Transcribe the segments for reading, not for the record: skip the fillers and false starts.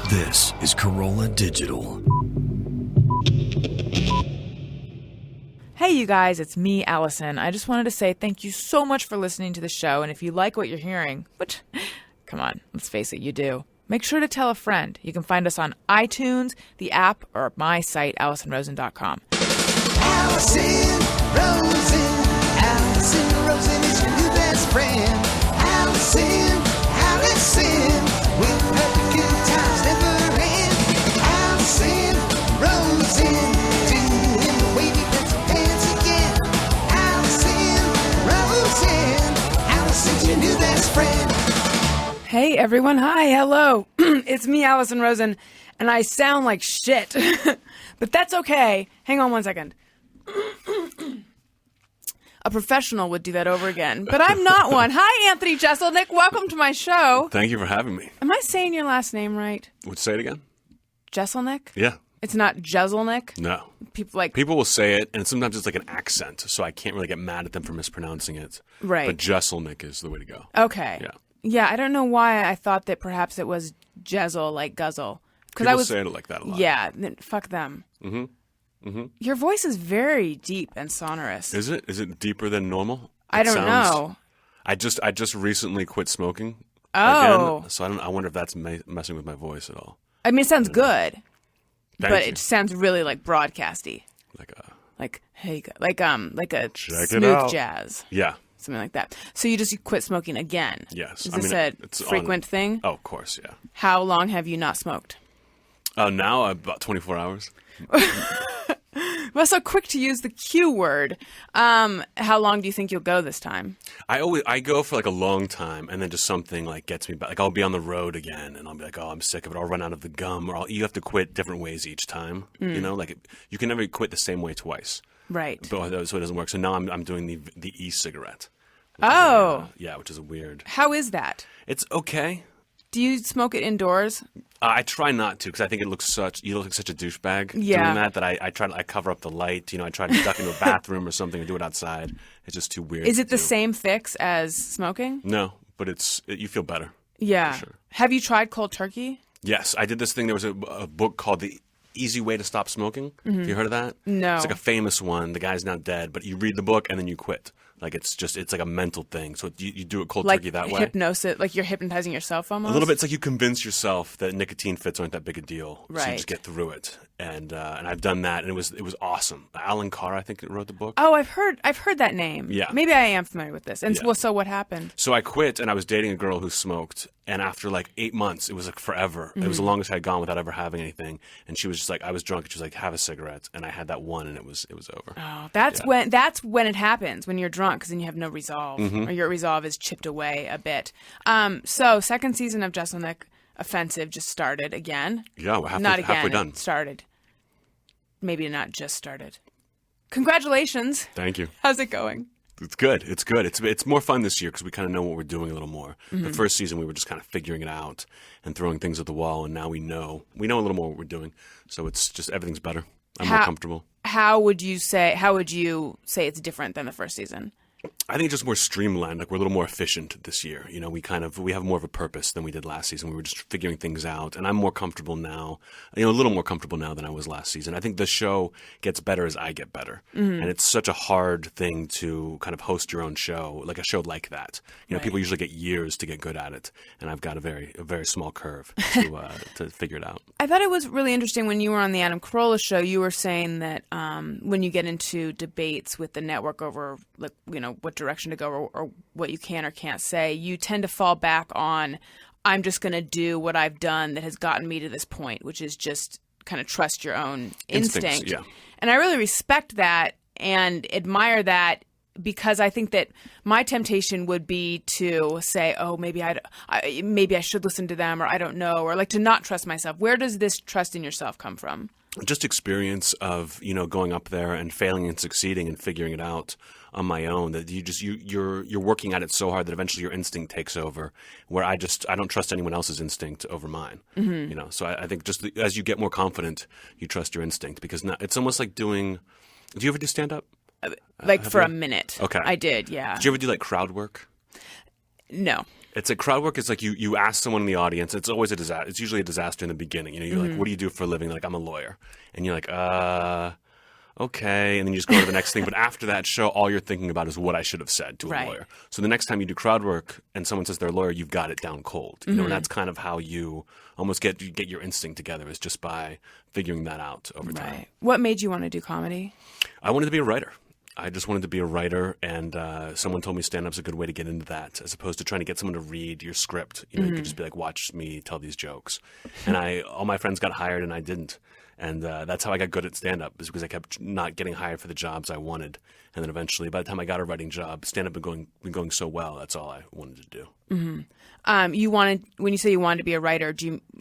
This is Corolla Digital. Hey, you guys, it's me, Allison. I just wanted to say thank you so much for listening to the show. And if you like what you're hearing, which, come on, let's face it, you do, make sure to tell a friend. You can find us on iTunes, the app, or my site, AlisonRosen.com. Alison Rosen. Alison Rosen is your new best friend. Alison, with her good times never end. Alison Rosen, doing the wavy pencil dance again. Alison's your new best friend. Hey everyone, hi, hello. It's me, Alison Rosen, and I sound like shit. But that's okay. Hang on one second. A professional would do that over again, but I'm not one. Hi, Anthony Jeselnik. Welcome to my show. Thank you for having me. Am I saying your last name right? Would you say it again? Jeselnik? Yeah. It's not Jeselnik? No. People will say it, and sometimes it's like an accent, so I can't really get mad at them for mispronouncing it. Right. But Jeselnik is the way to go. Okay. Yeah. Yeah, I don't know why I thought that perhaps it was Jezel, like guzzle. People say it like that a lot. Yeah, fuck them. Mm-hmm. Mm-hmm. Your voice is very deep and sonorous. Is it? Is it deeper than normal? I don't know. I just recently quit smoking. Oh. Again, so I wonder if that's messing with my voice at all. I mean, it sounds good, but you. it sounds really like broadcasty. Like a smooth jazz. Yeah. Something like that. So you quit smoking again? Yes. Is this a frequent thing? Oh, of course, yeah. How long have you not smoked? Now about 24 hours. Well, so quick to use the Q word. How long do you think you'll go this time? I go for like a long time, and then just something like gets me back. Like I'll be on the road again, and I'll be like, oh, I'm sick of it. I'll run out of the gum, or you have to quit different ways each time. You know, like you can never quit the same way twice. Right. But so it doesn't work. So now I'm doing the e-cigarette. Which is a weird. How is that? It's okay. Do you smoke it indoors? I try not to because I think you look like such a douchebag doing that I cover up the light. You know, I try to duck into a bathroom or something or do it outside. It's just too weird. Is it the same fix as smoking? No, but you feel better. Yeah. For sure. Have you tried cold turkey? Yes, I did this thing. There was a book called The Easy Way to Stop Smoking. Mm-hmm. Have you heard of that? No. It's like a famous one. The guy's now dead, but you read the book and then you quit. Like it's like a mental thing. So you do it cold turkey that way. Hypnosis, like you're hypnotizing yourself almost? A little bit. It's like you convince yourself that nicotine fits aren't that big a deal. Right. So you just get through it. And I've done that, and it was awesome. Alan Carr, I think, wrote the book. Oh, I've heard that name. Yeah. Maybe I am familiar with this. And so what happened? So I quit, and I was dating a girl who smoked. And after like 8 months, it was like forever. Mm-hmm. It was the longest I had gone without ever having anything. And she was just like, I was drunk, and she was like, have a cigarette. And I had that one, and it was over. Oh, that's when it happens, when you're drunk, because then you have no resolve, or your resolve is chipped away a bit. So second season of Jeselnik Offensive just started again. Yeah, we're halfway done. It started. Maybe not just started. Congratulations. Thank you. How's it going? It's good. It's good. It's more fun this year because we kind of know what we're doing a little more. Mm-hmm. The first season we were just kind of figuring it out and throwing things at the wall, and now we know a little more what we're doing. So it's just everything's better. I'm more comfortable. How would you say it's different than the first season? I think it's just more streamlined. Like we're a little more efficient this year. You know, we have more of a purpose than we did last season. We were just figuring things out, and I'm more comfortable now. A little more comfortable now than I was last season. I think the show gets better as I get better, and it's such a hard thing to kind of host your own show, like a show like that. People usually get years to get good at it, and I've got a very small curve to figure it out. I thought it was really interesting when you were on the Adam Carolla show. You were saying that when you get into debates with the network over, what direction to go or what you can or can't say, you tend to fall back on, I'm just going to do what I've done that has gotten me to this point, which is just kind of trust your own instinct. Yeah. And I really respect that and admire that, because I think that my temptation would be to say, oh, maybe I should listen to them, or I don't know, or like to not trust myself. Where does this trust in yourself come from? Just experience of, going up there and failing and succeeding and figuring it out on my own, that you're working at it so hard that eventually your instinct takes over, where I don't trust anyone else's instinct over mine. Mm-hmm. So I think just as you get more confident, you trust your instinct, because now it's almost like do you ever do stand-up? For a minute. Okay. I did, yeah. Did you ever do like crowd work? No. It's a crowd work. It's like you ask someone in the audience. It's always a disaster. It's usually a disaster in the beginning. You know, you're like, what do you do for a living? They're like, I'm a lawyer. And you're like, okay. And then you just go to the next thing. But after that show, all you're thinking about is what I should have said to a lawyer. So the next time you do crowd work and someone says they're a lawyer, you've got it down cold. You know, and that's kind of how you almost get your instinct together, is just by figuring that out over time. Right. What made you want to do comedy? I wanted to be a writer. I just wanted to be a writer, and someone told me stand-up's a good way to get into that, as opposed to trying to get someone to read your script. You know, you could just be like, watch me tell these jokes. And all my friends got hired, and I didn't. And that's how I got good at stand-up, is because I kept not getting hired for the jobs I wanted. And then eventually, by the time I got a writing job, stand-up been going so well, that's all I wanted to do. When you say you wanted to be a writer,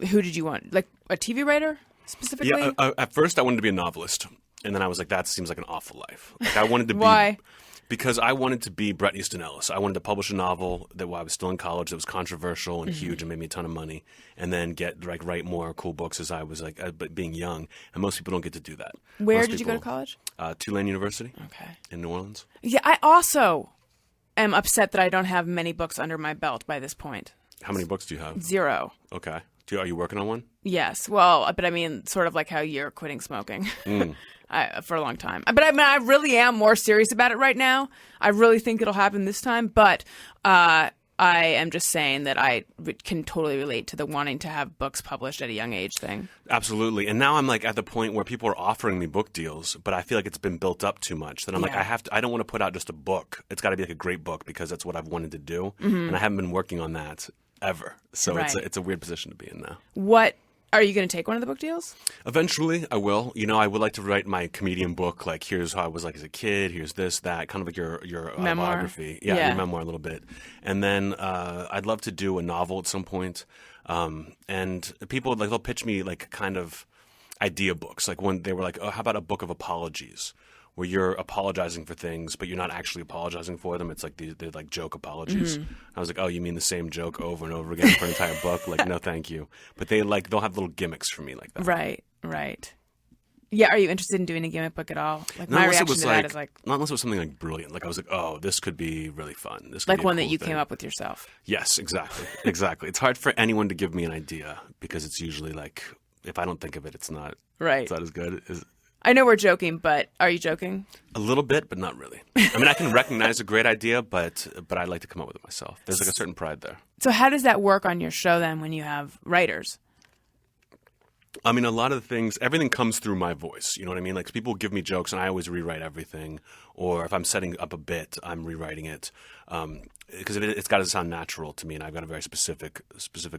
who did you want? Like a TV writer specifically? Yeah, at first I wanted to be a novelist. And then I was like, that seems like an awful life. Like I wanted to be... Why? Because I wanted to be Bret Easton Ellis. I wanted to publish a novel that while I was still in college that was controversial and huge and made me a ton of money, and then write more cool books as I was but being young. And most people don't get to do that. Where did you go to college? Tulane University. Okay. In New Orleans. Yeah, I also am upset that I don't have many books under my belt by this point. How many books do you have? 0. Okay. Are you working on one? Yes. Well, but I mean, sort of like how you're quitting smoking. For a long time. But I mean, I really am more serious about it right now. I really think it'll happen this time. But I am just saying that I can totally relate to the wanting to have books published at a young age thing. Absolutely. And now I'm like at the point where people are offering me book deals, but I feel like it's been built up too much. That I'm like, I don't want to put out just a book. It's got to be like a great book, because that's what I've wanted to do. And I haven't been working on that ever. So it's a weird position to be in now. What are you going to take one of the book deals? Eventually, I will. You know, I would like to write my comedian book. Like, here's how I was like as a kid. Here's this, that, kind of like your memoir. biography. Yeah, your memoir a little bit. And then I'd love to do a novel at some point. And people they'll pitch me like kind of idea books. Like when they were like, oh, how about a book of apologies, where you're apologizing for things, but you're not actually apologizing for them. It's like they're like joke apologies. I was like, oh, you mean the same joke over and over again for an entire book? Like, no, thank you. But they'll have little gimmicks for me like that. Right. Yeah, are you interested in doing a gimmick book at all? Like not my reaction to that is like... Not unless it was something like brilliant. Like I was like, oh, this could be really fun. This could like be one a that cool you thing. came up with yourself. Yes, exactly. Exactly. It's hard for anyone to give me an idea, because it's usually like, if I don't think of it, it's not as good. I know we're joking, but are you joking? A little bit, but not really. I mean, I can recognize a great idea, but I'd like to come up with it myself. There's like a certain pride there. So how does that work on your show then when you have writers? I mean, a lot of the things, everything comes through my voice. You know what I mean? Like, people give me jokes, and I always rewrite everything. Or if I'm setting up a bit, I'm rewriting it. Because it's got to sound natural to me, and I've got a very specific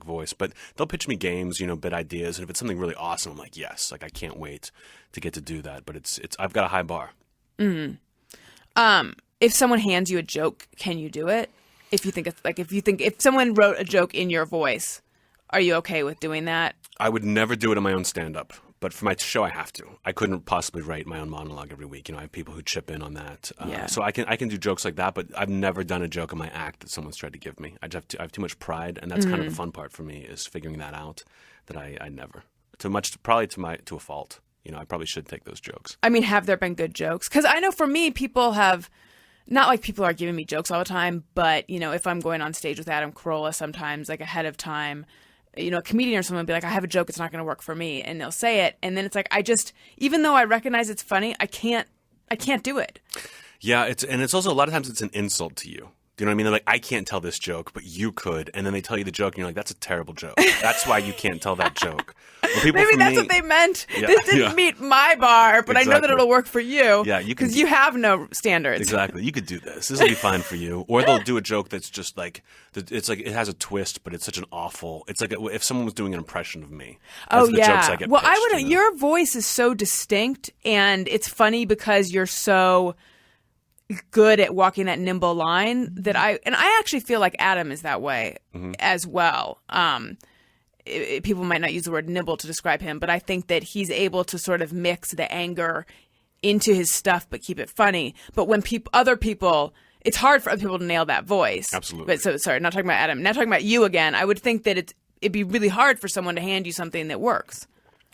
voice. But they'll pitch me games, bit ideas, and if it's something really awesome, I'm like, yes, like I can't wait to get to do that. But I've got a high bar. If someone hands you a joke, can you do it? If someone wrote a joke in your voice, are you okay with doing that? I would never do it in my own stand-up, but for my show, I have to. I couldn't possibly write my own monologue every week. I have people who chip in on that. So I can do jokes like that, but I've never done a joke in my act that someone's tried to give me. I have too much pride, and that's kind of the fun part for me, is figuring that out. That I never, probably to a fault. I probably should take those jokes. I mean, have there been good jokes? Because I know for me, people have. Not like people are giving me jokes all the time, but if I'm going on stage with Adam Carolla, sometimes like ahead of time. A comedian or someone will be like, I have a joke, it's not going to work for me. And they'll say it. And then it's like, even though I recognize it's funny, I can't do it. Yeah. It's also a lot of times it's an insult to you. Do you know what I mean? They're like, I can't tell this joke, but you could. And then they tell you the joke and you're like, that's a terrible joke. That's why you can't tell that joke. Maybe that's what they meant. Yeah, this didn't meet my bar, but exactly. I know that it'll work for you. Yeah, because you have no standards. Exactly. You could do this. This will be fine for you. Or they'll do a joke that's just like, it's like, it has a twist, but it's such an awful, it's like if someone was doing an impression of me. That's the jokes I get well, pitched, your voice is so distinct, and it's funny because you're so good at walking that nimble line that I actually feel like Adam is that way as well. People might not use the word nimble to describe him, but I think that he's able to sort of mix the anger into his stuff but keep it funny. But when other people, it's hard for other people to nail that voice. Absolutely. But sorry, not talking about Adam, not talking about you again. I would think that it'd be really hard for someone to hand you something that works.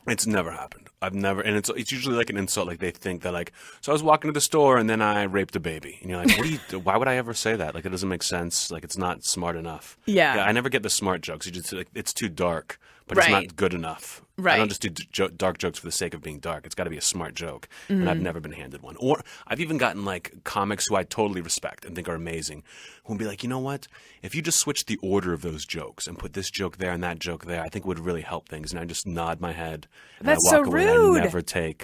It's never happened. I've never, and it's usually like an insult. Like they think that like, so I was walking to the store and then I raped a baby, and you're like, why would I ever say that? Like it doesn't make sense. Like it's not smart enough. Yeah. I never get the smart jokes. You just like it's too dark, but Right. it's not good enough. Right. I don't just do dark jokes for the sake of being dark. It's got to be a smart joke, and I've never been handed one. Or I've even gotten like comics who I totally respect and think are amazing, who will be like, you know what? If you just switch the order of those jokes and put this joke there and that joke there, I think it would really help things. And I just nod my head. And That's I walk so away. rude.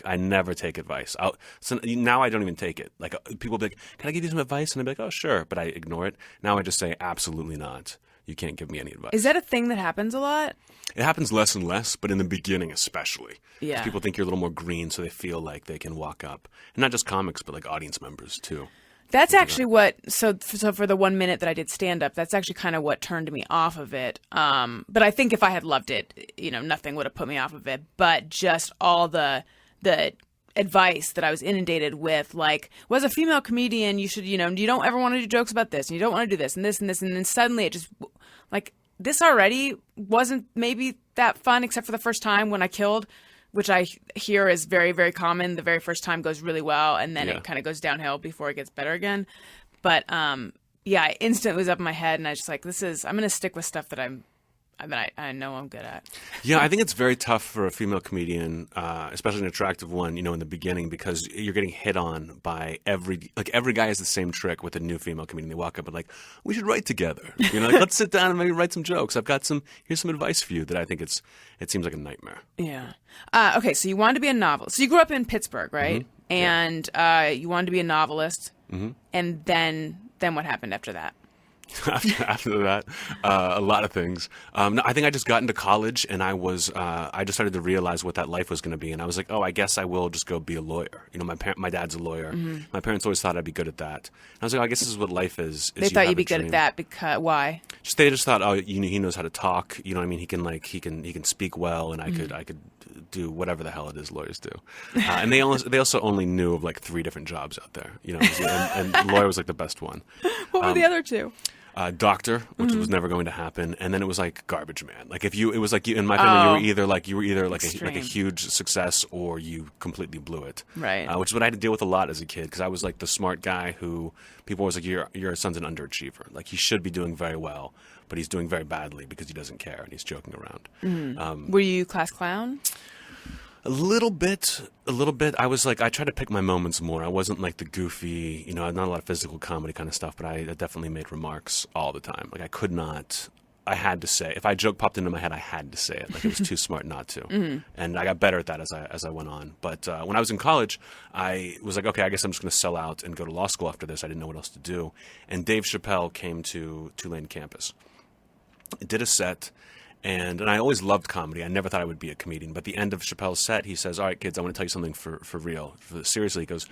I never take advice. So now I don't even take it. Like people will be like, can I give you some advice? And I'd be like, oh sure, but I ignore it. Now I just say absolutely not. You can't give me any advice. Is that a thing that happens a lot? It happens less and less, but in the beginning especially. 'Cause Yeah. people think you're a little more green, so they feel like they can walk up. And not just comics, but like audience members too. That's actually what. So for the 1 minute that I did stand up, that's actually kind of what turned me off of it. But I think if I had loved it, nothing would have put me off of it. But just all the advice that I was inundated with, like, well, as a female comedian, you should, you don't ever want to do jokes about this, and you don't want to do this and this and this, and then suddenly it just like this already wasn't maybe that fun, except for the first time when I killed. Which I hear is very, very common. The very first time goes really well, and then it kind of goes downhill before it gets better again. But I instantly was up in my head, and I was just like, I'm going to stick with stuff that I know I'm good at. Yeah, I think it's very tough for a female comedian, especially an attractive one, in the beginning, because you're getting hit on by every guy has the same trick with a new female comedian. They walk up and like, we should write together. Let's sit down and maybe write some jokes. Here's some advice for you that I think it seems like a nightmare. Yeah. Okay, so you wanted to be a novelist. So you grew up in Pittsburgh, right? Mm-hmm. And you wanted to be a novelist. Mm-hmm. And then what happened after that? After that, a lot of things. No, I think I just got into college, and I just started to realize what that life was going to be, and I was like, oh, I guess I will just go be a lawyer. My dad's a lawyer. Mm-hmm. My parents always thought I'd be good at that. And I was like, oh, I guess this is what life is. They thought you'd be good at that because why? They just thought, oh, he knows how to talk. You know what I mean? He can speak well, and I could do whatever the hell it is lawyers do. And they also only knew of like 3 different jobs out there. And lawyer was like the best one. What were the other 2? Doctor, which was never going to happen, and then it was like garbage man. Like it was like in my family, you were either like a huge success or you completely blew it. Right. Which is what I had to deal with a lot as a kid, because I was like the smart guy who people was like, your son's an underachiever. Like he should be doing very well, but he's doing very badly because he doesn't care and he's joking around. Mm-hmm. Were you class clown? A little bit. I was like, I tried to pick my moments more. I wasn't like the goofy, not a lot of physical comedy kind of stuff, but I definitely made remarks all the time. Like I had to say, if a joke popped into my head, I had to say it. Like it was too smart not to. Mm-hmm. And I got better at that as I went on. But when I was in college, I was like, okay, I guess I'm just going to sell out and go to law school after this. I didn't know what else to do. And Dave Chappelle came to Tulane campus. Did a set. And I always loved comedy. I never thought I would be a comedian. But at the end of Chappelle's set, he says, all right, kids, I want to tell you something for real. Seriously, he goes,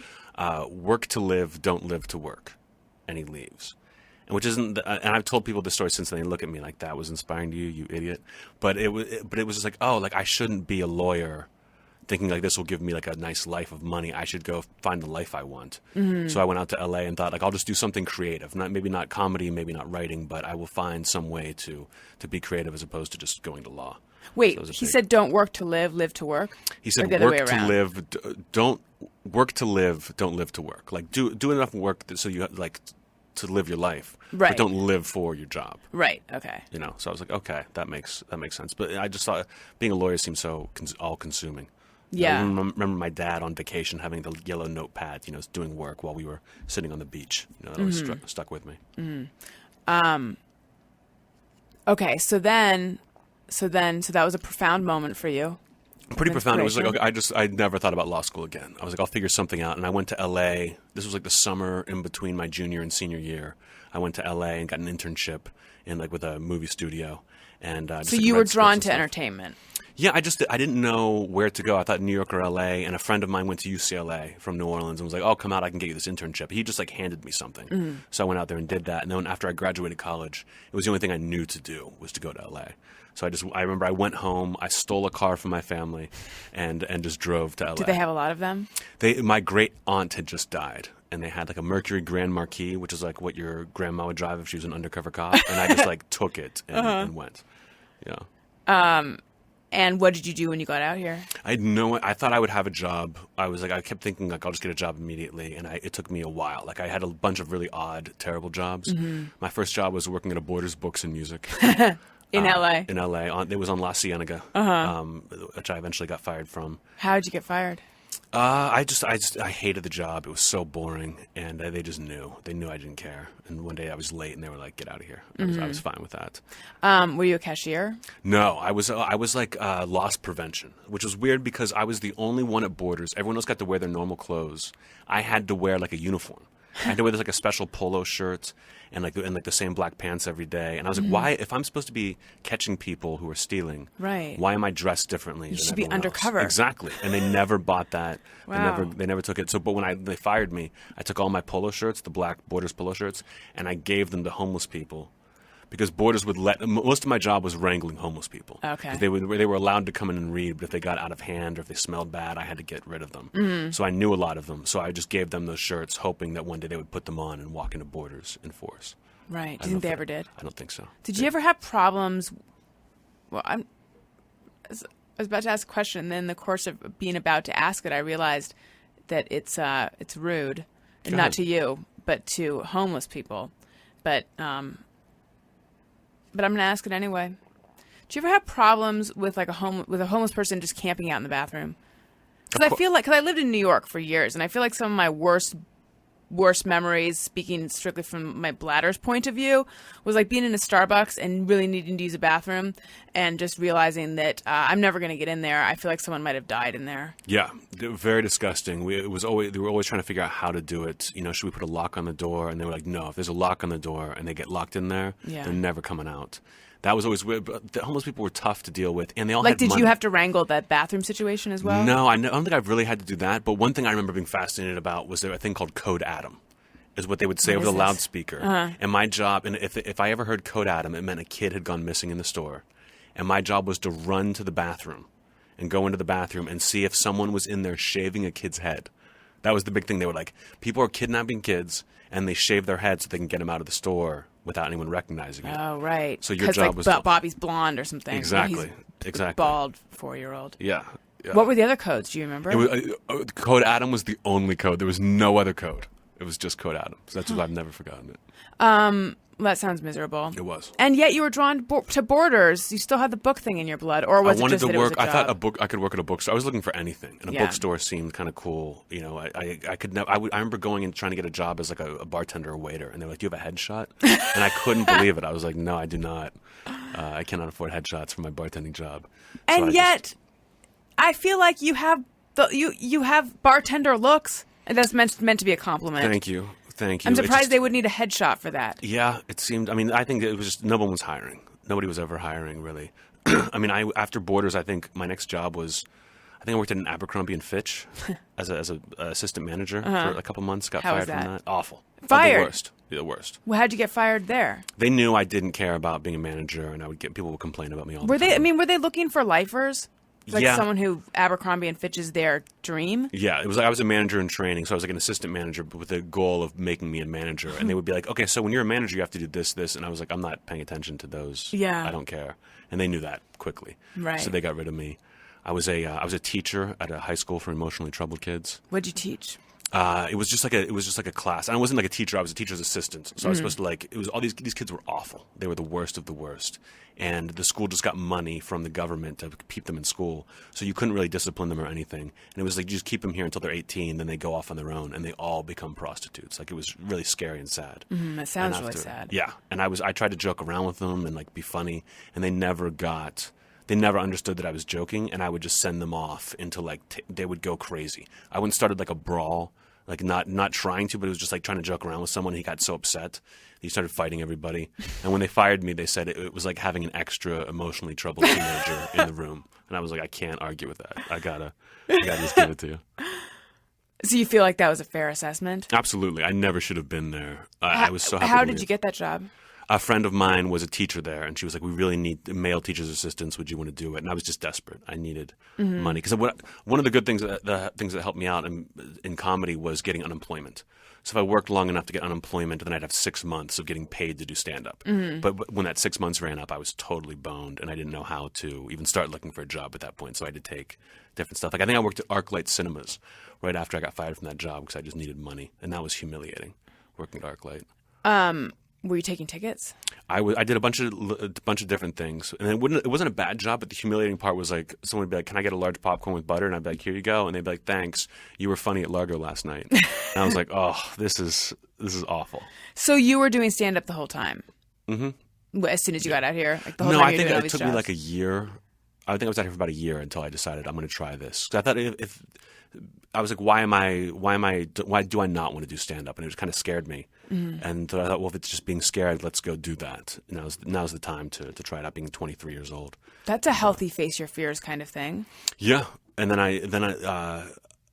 work to live, don't live to work. And he leaves. And which isn't, and I've told people this story since then. They look at me like, that was inspiring to you, you idiot. But it was just like, oh, like I shouldn't be a lawyer thinking like this will give me like a nice life of money. I should go find the life I want. Mm-hmm. So I went out to LA and thought like I'll just do something creative. Maybe not comedy, maybe not writing, but I will find some way to be creative as opposed to just going to law. Wait, so he said don't work to live, live to work? He said work to live, don't work to live, don't live to work. Like do enough work so you like to live your life, right? But don't live for your job, right? Okay. So I was like, okay, that makes sense. But I just thought being a lawyer seemed so all-consuming. Yeah. I remember my dad on vacation having the yellow notepad, doing work while we were sitting on the beach. That always stuck with me. Mm-hmm. Okay, so that was a profound moment for you. Pretty profound. It was like, okay, I never thought about law school again. I was like, I'll figure something out. And I went to LA. This was like the summer in between my junior and senior year. I went to LA and got an internship with a movie studio. And so you were drawn to entertainment. Yeah, I didn't know where to go. I thought New York or LA, and a friend of mine went to UCLA from New Orleans and was like, oh, come out, I can get you this internship. He just handed me something. Mm-hmm. So I went out there and did that. And then after I graduated college, it was the only thing I knew to do was to go to LA. So I remember I went home, I stole a car from my family and just drove to LA. Did they have a lot of them? My great aunt had just died. And they had a Mercury Grand Marquis, which is like what your grandma would drive if she was an undercover cop. And I just took it and went. Yeah. And what did you do when you got out here? I thought I would have a job. I kept thinking like I'll just get a job immediately, and it took me a while. Like I had a bunch of really odd, terrible jobs. My first job was working at a Borders Books and Music. In LA? In LA. It was on La Cienega, which I eventually got fired from. How did you get fired? I hated the job. It was so boring, and they just knew. They knew I didn't care. And one day I was late, and they were like, "Get out of here." I was fine with that. Were you a cashier? No, I was like loss prevention, which was weird because I was the only one at Borders. Everyone else got to wear their normal clothes. I had to wear like a uniform. I had to wear like a special polo shirt and the same black pants every day. And I was like, why? If I'm supposed to be catching people who are stealing, right? Why am I dressed differently? You than should be everyone undercover. Else? Exactly. And they never bought that. Wow. They never took it. So, but when they fired me, I took all my polo shirts, the black Borders polo shirts, and I gave them to homeless people. Because Borders would most of my job was wrangling homeless people. Okay. They were allowed to come in and read, but if they got out of hand or if they smelled bad, I had to get rid of them. So I knew a lot of them. So I just gave them those shirts, hoping that one day they would put them on and walk into Borders in force. Right. Do you think they ever did? I don't think so. Did you ever have problems? Well, I was about to ask a question, and then in the course of being about to ask it, I realized that it's rude, and not to you, but to homeless people. But I'm going to ask it anyway. Do you ever have problems with a homeless person just camping out in the bathroom? Because I lived in New York for years, and I feel like some of my worst memories, speaking strictly from my bladder's point of view, was like being in a Starbucks and really needing to use a bathroom and just realizing that I'm never going to get in there. I feel like someone might have died in there. Yeah, very disgusting. They were always trying to figure out how to do it. You know, should we put a lock on the door? And they were like, no, if there's a lock on the door and they get locked in there, they're never coming out. That was always weird. But the homeless people were tough to deal with, and they all had did money. you have to wrangle that bathroom situation as well? No, I don't think I've really had to do that. But one thing I remember being fascinated about was there a thing called Code Adam, is what they would say over the loudspeaker. And my job, and if I ever heard Code Adam, it meant a kid had gone missing in the store. And my job was to run to the bathroom and go into the bathroom and see if someone was in there shaving a kid's head. That was the big thing. They were like, people are kidnapping kids, and they shave their heads so they can get them out of the store without anyone recognizing it. Oh, right. So your job was Bobby's blonde or something. Exactly. He's Exactly. Bald 4-year-old. Yeah. What were the other codes? Do you remember? Code Adam was the only code. There was no other code. It was just Code Adam. So that's why I've never forgotten it. That sounds miserable. It was. And yet you were drawn to Borders. You still had the book thing in your blood, or was I wanted it just to that work. It was a I job? thought I could work at a bookstore. I was looking for anything, and a bookstore seemed kind of cool. You know, I could never. I remember going and trying to get a job as like a bartender or waiter, and they were like, "Do you have a headshot?" And I couldn't believe it. I was like, "No, I do not. I cannot afford headshots for my bartending job." And yet, I feel like you have you have bartender looks, and that's meant to be a compliment. Thank you. I'm surprised they would need a headshot for that. Yeah, it seemed. I mean, I think it was just no one was hiring. Nobody was ever hiring, really. I mean, after Borders, I think my next job was, I think I worked at an Abercrombie and Fitch as a assistant manager for a couple months. Got fired from that. Awful. Fired. The worst. The worst. Well, how'd you get fired there? They knew I didn't care about being a manager, and people would complain about me all the time. I mean, were they looking for lifers? Like Yeah. someone who Abercrombie and Fitch is their dream? Yeah, it was like I was a manager in training, so I was like an assistant manager, but with the goal of making me a manager. And they would be like, "Okay, so when you're a manager, you have to do this, this," and I was like, "I'm not paying attention to those. Yeah. I don't care." And they knew that quickly, Right. So they got rid of me. I was a teacher at a high school for emotionally troubled kids. What'd you teach? It was just like a class. And I wasn't like a teacher. I was a teacher's assistant. So I was supposed to it was all these kids were awful. They were the worst of the worst. And the school just got money from the government to keep them in school. So you couldn't really discipline them or anything. And it was like, you just keep them here until they're 18, then they go off on their own and they all become prostitutes. Like, it was really scary and sad. That sounds really sad. Yeah. And I tried to joke around with them and like be funny, and they never understood that I was joking, and I would just send them off into they would go crazy. I wouldn't started like a brawl, like not trying to, but it was just like trying to joke around with someone. He got so upset, he started fighting everybody. And when they fired me, they said it was like having an extra emotionally troubled teenager in the room. And I was like, I can't argue with that. I gotta just give it to you. So you feel like that was a fair assessment? Absolutely. I never should have been there. I was so happy. How did you get that job? A friend of mine was a teacher there, and she was like, "We really need male teachers' assistants. Would you want to do it?" And I was just desperate. I needed money, because one of the good things, the things that helped me out in comedy was getting unemployment. So if I worked long enough to get unemployment, then I'd have 6 months of getting paid to do stand-up. But when that 6 months ran up, I was totally boned, and I didn't know how to even start looking for a job at that point. So I had to take different stuff. Like I think I worked at ArcLight Cinemas right after I got fired from that job because I just needed money, and that was humiliating, working at ArcLight. Were you taking tickets? I did a bunch of different things, and it wasn't a bad job. But the humiliating part was like someone would be like, "Can I get a large popcorn with butter?" And I'd be like, "Here you go." And they'd be like, "Thanks, you were funny at Largo last night." And I was like, "Oh, this is awful." So you were doing stand up the whole time. As soon as you got out here, like the whole No, time I you're think doing all it these took me jobs? like a year. I think I was out here for about a year until I decided I'm going to try this. 'Cause I thought if I was like, why do I not want to do stand up? And it just kind of scared me. And so I thought, well, if it's just being scared, let's go do that. Now's the time to try it out. Being 23 years old. That's a healthy face your fears kind of thing. Yeah, and then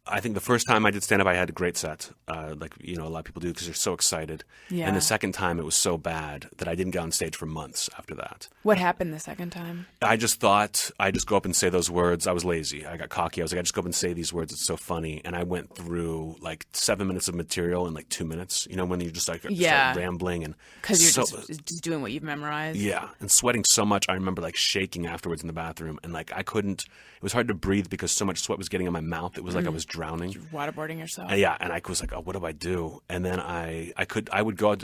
I think the first time I did stand up, I had a great set, like a lot of people do because they're so excited. Yeah. And the second time, it was so bad that I didn't get on stage for months after that. What happened the second time? I just thought I'd just go up and say those words. I was lazy. I got cocky. I was like, I just go up and say these words. It's so funny. And I went through like 7 minutes of material in like 2 minutes. You know, when you just like start rambling and Because you're just doing what you've memorized. yeah, and sweating so much. I remember like shaking afterwards in the bathroom, and like I couldn't. It was hard to breathe because so much sweat was getting in my mouth. It was like I was drowning. Waterboarding yourself. Yeah, and I was like, oh, what do I do? And then I would drive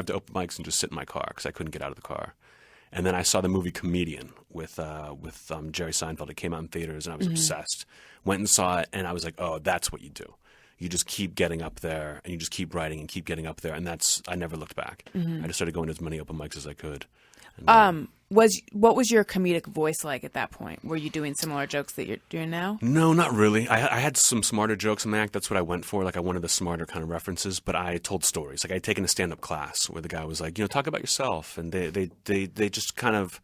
to open mics and just sit in my car because I couldn't get out of the car. And then I saw the movie Comedian with Jerry Seinfeld. It came out in theaters, and I was obsessed. Went and saw it, and I was like, oh, that's what you do. You just keep getting up there, and you just keep writing and keep getting up there. And I never looked back. I just started going to as many open mics as I could. And, What was your comedic voice like at that point? Were you doing similar jokes that you're doing now? No, not really. I had some smarter jokes in my act. That's what I went for. Like I wanted the smarter kind of references, but I told stories. Like I had taken a stand-up class where the guy was like, talk about yourself, and they just kind of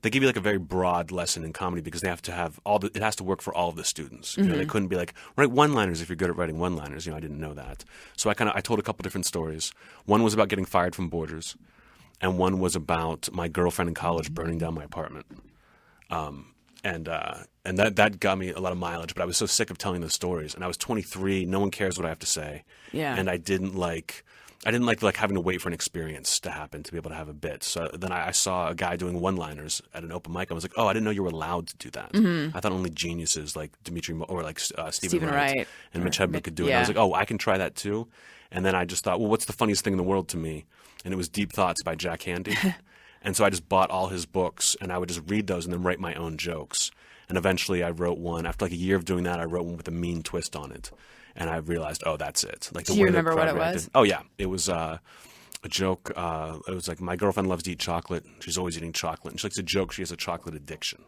they give you like a very broad lesson in comedy because they have to have it has to work for all of the students. They couldn't be like write one-liners if you're good at writing one-liners. I didn't know that, so I told a couple different stories. One was about getting fired from Borders. And one was about my girlfriend in college burning down my apartment. And that got me a lot of mileage, but I was so sick of telling those stories. And I was 23, no one cares what I have to say. Yeah. And I didn't like having to wait for an experience to happen to be able to have a bit. So then I saw a guy doing one-liners at an open mic. I was like, oh, I didn't know you were allowed to do that. I thought only geniuses like Stephen Wright and Mitch Hedberg could do it. And I was like, oh, I can try that too. And then I just thought, well, what's the funniest thing in the world to me? And it was Deep Thoughts by Jack Handey. And so I just bought all his books, and I would just read those and then write my own jokes. And eventually I wrote one. After like a year of doing that, I wrote one with a mean twist on it. And I realized, oh, that's it. Like, do you remember what it was? Oh, yeah. It was a joke. It was like, my girlfriend loves to eat chocolate. She's always eating chocolate. And she likes to joke she has a chocolate addiction,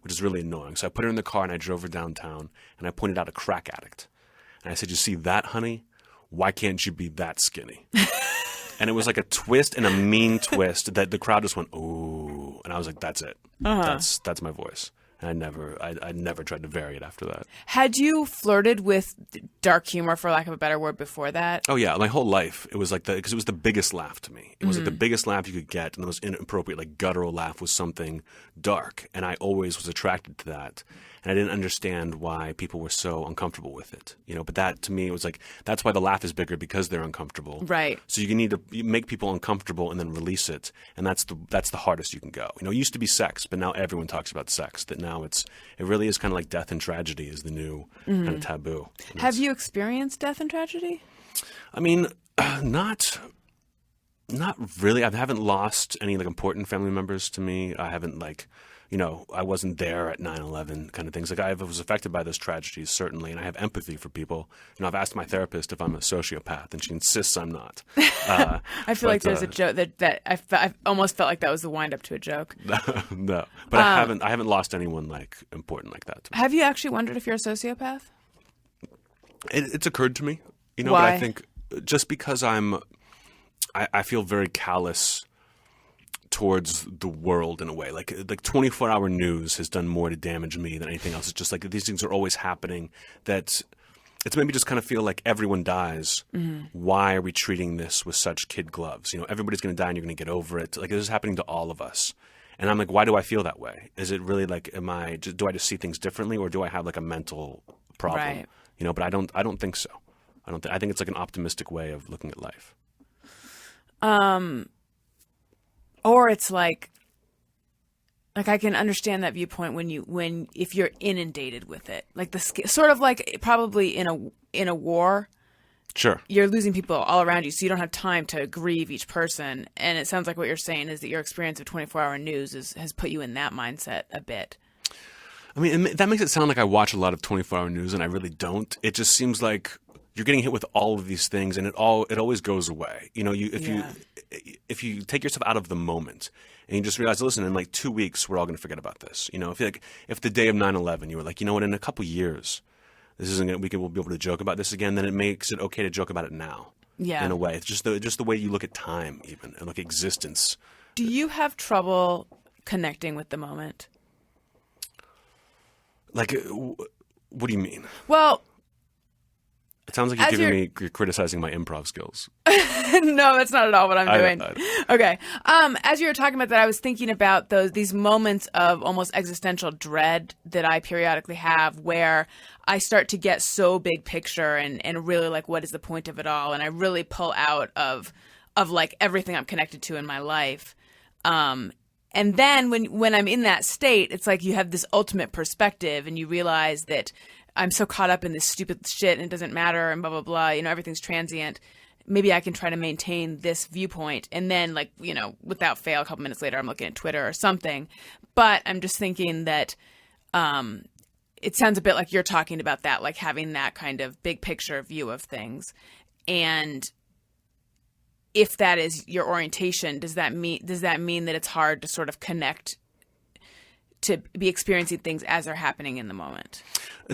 which is really annoying. So I put her in the car, and I drove her downtown, and I pointed out a crack addict. And I said, you see that, honey? Why can't you be that skinny? And it was like a twist and a mean twist that the crowd just went, ooh. And I was like, that's it. That's my voice. And I never tried to vary it after that. Had you flirted with dark humor, for lack of a better word, before that? Oh, yeah. My whole life, it was like because it was the biggest laugh to me. It was like the biggest laugh you could get, and the most inappropriate, like guttural laugh was something dark. And I always was attracted to that. And I didn't understand why people were so uncomfortable with it. But that, to me, it was like, that's why the laugh is bigger, because they're uncomfortable. Right. So you need to make people uncomfortable and then release it. And that's the hardest you can go. It used to be sex, but now everyone talks about sex. That now it really is kind of like death and tragedy is the new kind of taboo. And have you experienced death and tragedy? I mean, not really. I haven't lost any like important family members to me. I haven't I wasn't there at 9/11 kind of things. Like I was affected by those tragedies, certainly, and I have empathy for people. I've asked my therapist if I'm a sociopath, and she insists I'm not. I feel like there's a joke that I almost felt like that was the wind up to a joke. No, but I haven't lost anyone like important like that. Have you actually wondered if you're a sociopath? It's occurred to me, Why? But I think just because I feel very callous towards the world in a way. Like 24-hour news has done more to damage me than anything else. It's just like these things are always happening, that it's made me just kind of feel like everyone dies. Why are we treating this with such kid gloves? Everybody's going to die and you're going to get over it. Like this is happening to all of us. And I'm like, why do I feel that way? Is it really like, do I just see things differently, or do I have like a mental problem? Right. But I don't think so. I think it's like an optimistic way of looking at life. Or it's like I can understand that viewpoint if you're inundated with it, like sort of like probably in a war. Sure. You're losing people all around you, so you don't have time to grieve each person. And it sounds like what you're saying is that your experience of 24-hour news has put you in that mindset a bit. I mean, that makes it sound like I watch a lot of 24-hour news, and I really don't. It just seems like you're getting hit with all of these things, and it always goes away. You know, if you take yourself out of the moment and you just realize, listen, in like 2 weeks, we're all going to forget about this. You know, if the day of 9/11, you were like, you know what, in a couple years, we'll be able to joke about this again, then it makes it okay to joke about it now. Yeah. In a way. It's just the way you look at time, even, and like existence. Do you have trouble connecting with the moment? Like, what do you mean? Well, it sounds like you're criticizing my improv skills. No, that's not at all what I'm doing. Okay. As you were talking about that, I was thinking about these moments of almost existential dread that I periodically have, where I start to get so big picture and really like, what is the point of it all? And I really pull out of like everything I'm connected to in my life. And then when I'm in that state, it's like you have this ultimate perspective, and you realize that I'm so caught up in this stupid shit and it doesn't matter and blah, blah, blah. You know, everything's transient. Maybe I can try to maintain this viewpoint. And then, like, you know, without fail, a couple minutes later, I'm looking at Twitter or something. But I'm just thinking that it sounds a bit like you're talking about that, like having that kind of big picture view of things. And if that is your orientation, does that mean that it's hard to sort of connect to be experiencing things as they're happening in the moment?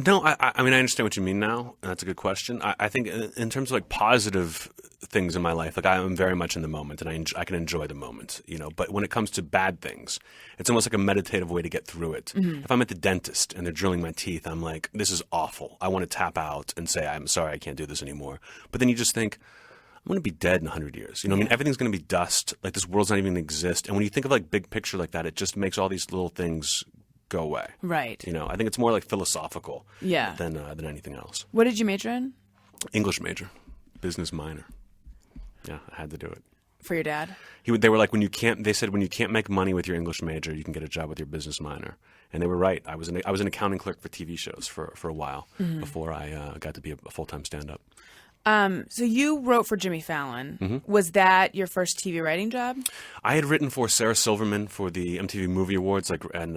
No, I mean, I understand what you mean now, and that's a good question. I think in terms of like positive things in my life, like I am very much in the moment, and I can enjoy the moment, you know. But when it comes to bad things, it's almost like a meditative way to get through it. Mm-hmm. If I'm at the dentist and they're drilling my teeth, I'm like, this is awful. I want to tap out and say, I'm sorry, I can't do this anymore. But then you just think, I'm going to be dead in 100 years. You know, I mean, everything's going to be dust. Like, this world's not even going to exist. And when you think of like big picture like that, it just makes all these little things go away. Right. You know, I think it's more like philosophical than anything else. What did you major in? English major, business minor. Yeah, I had to do it. For your dad? They were like, they said when you can't make money with your English major, you can get a job with your business minor. And they were right. I was an accounting clerk for TV shows for a while before I got to be a full-time stand-up. So you wrote for Jimmy Fallon. Mm-hmm. Was that your first TV writing job? I had written for Sarah Silverman for the MTV Movie Awards, and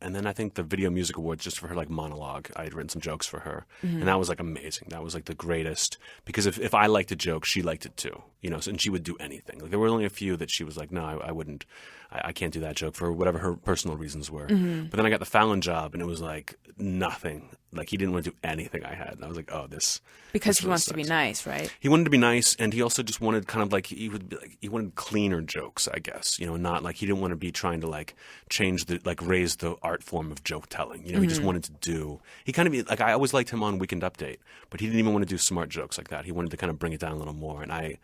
then I think the Video Music Awards just for her like monologue. I had written some jokes for her, and that was like amazing. That was like the greatest, because if I liked a joke, she liked it too. You know, and she would do anything. Like, there were only a few that she was like, no, I wouldn't. I can't do that joke for whatever her personal reasons were. Mm-hmm. But then I got the Fallon job, and it was like nothing. Like, he didn't want to do anything I had. And I was like, oh, this. Because this he really wants sucks. to be nice, right? He wanted to be nice, and he also just wanted kind of like, he wanted cleaner jokes, I guess. You know, not like, he didn't want to be trying to like raise the art form of joke telling. You know, he just wanted to do. He kind of, like, I always liked him on Weekend Update, but he didn't even want to do smart jokes like that. He wanted to kind of bring it down a little more, and I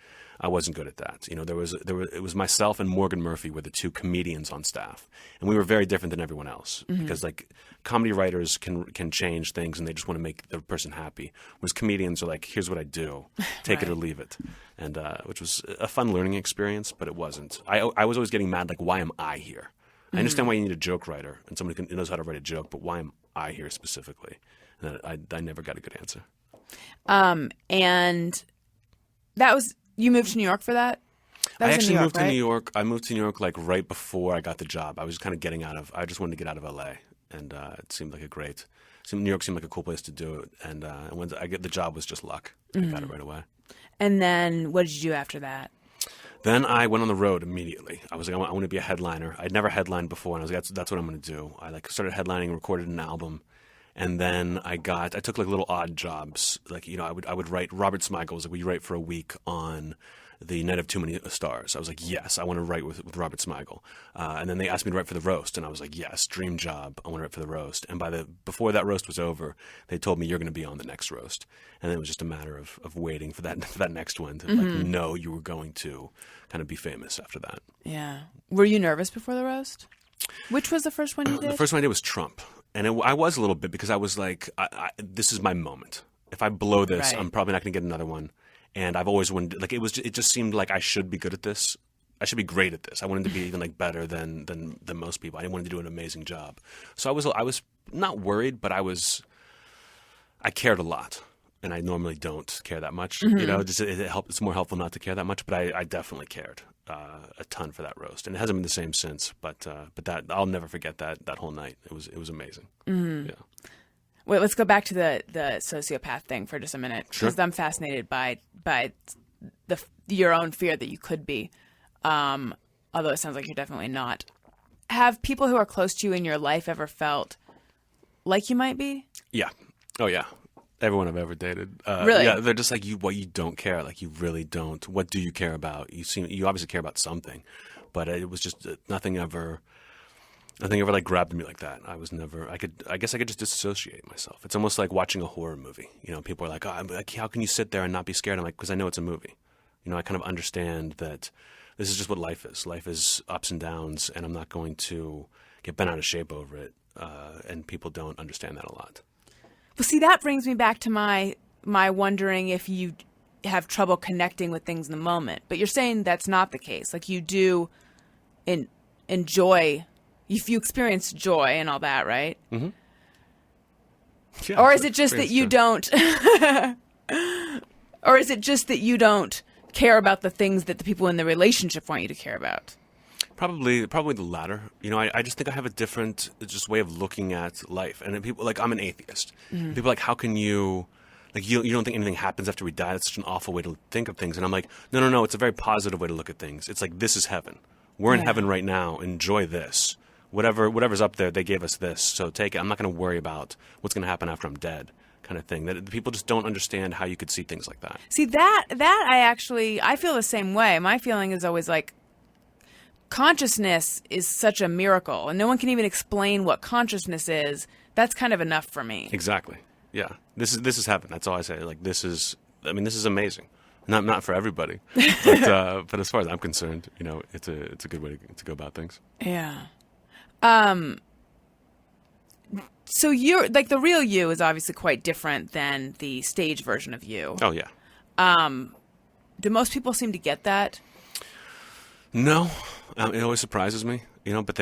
wasn't good at that. You know, it was myself and Morgan Murphy were the two comedians on staff, and we were very different than everyone else because like comedy writers can change things and they just want to make the person happy. Whereas comedians are like, here's what I do, take it or leave it, and which was a fun learning experience, but it wasn't. I was always getting mad, like, why am I here? I understand why you need a joke writer and somebody who knows how to write a joke, but why am I here specifically? And I never got a good answer. And that was. You moved to New York for that? I actually moved to right? New York. I moved to New York like right before I got the job. I was kind of I just wanted to get out of LA, and it seemed like New York seemed like a cool place to do it. And when I get the job was just luck. I got it right away. And then what did you do after that? Then I went on the road immediately. I was like, I want to be a headliner. I'd never headlined before, and I was like, that's what I'm going to do. I like started headlining, recorded an album. And then I took like little odd jobs. Like, you know, I would write. Robert Smigel was like, will you write for a week on the Night of Too Many Stars? I was like, yes, I want to write with Robert Smigel. And then they asked me to write for The Roast, and I was like, yes, dream job. I want to write for The Roast. And before that roast was over, they told me, you're going to be on the next roast. And then it was just a matter of waiting for that next one to like know you were going to kind of be famous after that. Yeah. Were you nervous before the roast? Which was the first one you did? The first one I did was Trump. And I was a little bit, because I was like, this is my moment. If I blow this, Right. I'm probably not going to get another one. And I've always wanted, like, it just seemed like I should be good at this. I should be great at this. I wanted to be even like better than most people. I wanted to do an amazing job. So I was not worried, but I cared a lot. And I normally don't care that much. You know, just it's more helpful not to care that much. But I definitely cared a ton for that roast, and it hasn't been the same since. But that I'll never forget that whole night. It was amazing. Yeah. Wait, let's go back to the sociopath thing for just a minute, because I'm fascinated by your own fear that you could be, although it sounds like you're definitely not. Have people who are close to you in your life ever felt like you might be? Yeah. Oh yeah. Everyone I've ever dated. Really? Yeah, they're just like, you don't care. Like, you really don't. What do you care about? You obviously care about something, but it was just nothing ever like grabbed me like that. I guess I could just disassociate myself. It's almost like watching a horror movie. You know, people are like, how can you sit there and not be scared? I'm like, because I know it's a movie. You know, I kind of understand that this is just what life is. Life is ups and downs, and I'm not going to get bent out of shape over it. And people don't understand that a lot. Well, see, that brings me back to my wondering if you have trouble connecting with things in the moment. But you're saying that's not the case. Like, you do enjoy, if you experience joy and all that, right? Mm-hmm. Yeah, Or is it just that you don't? Or is it just that you don't care about the things that the people in the relationship want you to care about? Probably the latter. You know, I just think I have a different just way of looking at life. And then people, like, I'm an atheist. Mm-hmm. People are like, how can you, like, you don't think anything happens after we die? That's such an awful way to think of things. And I'm like, no, it's a very positive way to look at things. It's like, this is heaven. We're in heaven right now. Enjoy this. Whatever's up there, they gave us this. So take it. I'm not going to worry about what's going to happen after I'm dead, kind of thing. That people just don't understand how you could see things like that. See, that I feel the same way. My feeling is always like, consciousness is such a miracle, and no one can even explain what consciousness is. That's kind of enough for me. Exactly. Yeah. This is heaven. That's all I say. Like, this is amazing. Not for everybody, but as far as I'm concerned, you know, it's a good way to go about things. Yeah. So you're like, the real you is obviously quite different than the stage version of you. Oh yeah. Do most people seem to get that? No, it always surprises me, you know. But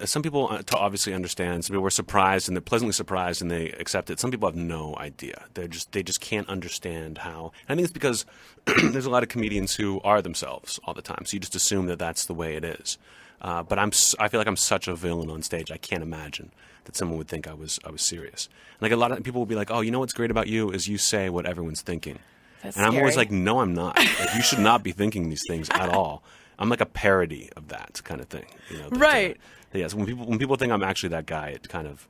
some people obviously understand. Some people were surprised, and they're pleasantly surprised, and they accept it. Some people have no idea. They just can't understand how. And I think it's because there's a lot of comedians who are themselves all the time. So you just assume that that's the way it is. But I feel like I'm such a villain on stage. I can't imagine that someone would think I was serious. And like, a lot of people will be like, "Oh, you know what's great about you is you say what everyone's thinking." That's and I'm always scary. like, "No, I'm not. Like, you should not be thinking these things at all." I'm like a parody of that kind of thing, you know. Right. Yeah. So when people think I'm actually that guy, it kind of,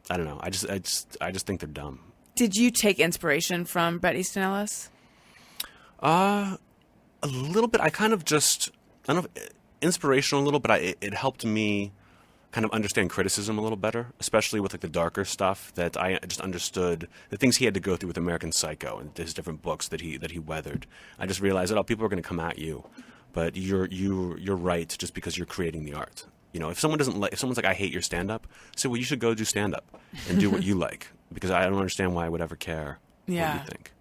I don't know. I just think they're dumb. Did you take inspiration from Bret Easton Ellis? A little bit. I kind of just, I don't know, inspirational a little, but it helped me kind of understand criticism a little better, especially with like the darker stuff. That I just understood the things he had to go through with American Psycho and his different books that he weathered. I just realized that people are going to come at you. But you're right just because you're creating the art. You know, if someone's like, I hate your stand-up, say, well, you should go do stand-up and do what you like, because I don't understand why I would ever care what you think.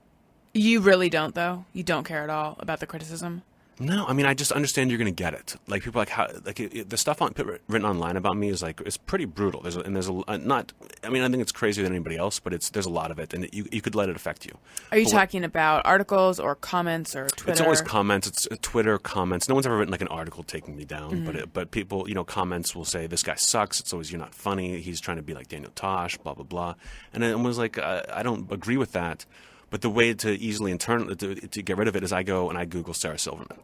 You really don't, though? You don't care at all about the criticism? No, I mean, I just understand you're going to get it. Like, people are like, how, like, the stuff written online about me is like, it's pretty brutal. I think it's crazier than anybody else, but there's a lot of it, and you could let it affect you. Are you talking about articles or comments or Twitter? It's always comments. It's Twitter comments. No one's ever written like an article taking me down, but people, you know, comments will say, this guy sucks. It's always, you're not funny. He's trying to be like Daniel Tosh, blah, blah, blah. And I was like, I don't agree with that. But the way to easily to get rid of it is I go and I Google Sarah Silverman,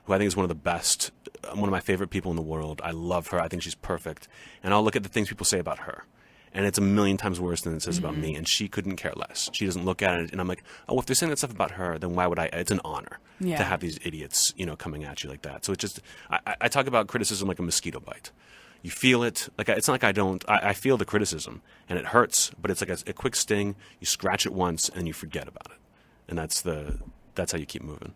who I think is one of the best, one of my favorite people in the world. I love her. I think she's perfect. And I'll look at the things people say about her. And it's a million times worse than it says about me. And she couldn't care less. She doesn't look at it. And I'm like, oh, well, if they're saying that stuff about her, then why would I? It's an honor to have these idiots, you know, coming at you like that. So it's just, I talk about criticism like a mosquito bite. You feel it. Like, it's not like I feel the criticism and it hurts, but it's like a quick sting. You scratch it once and you forget about it. And that's how you keep moving.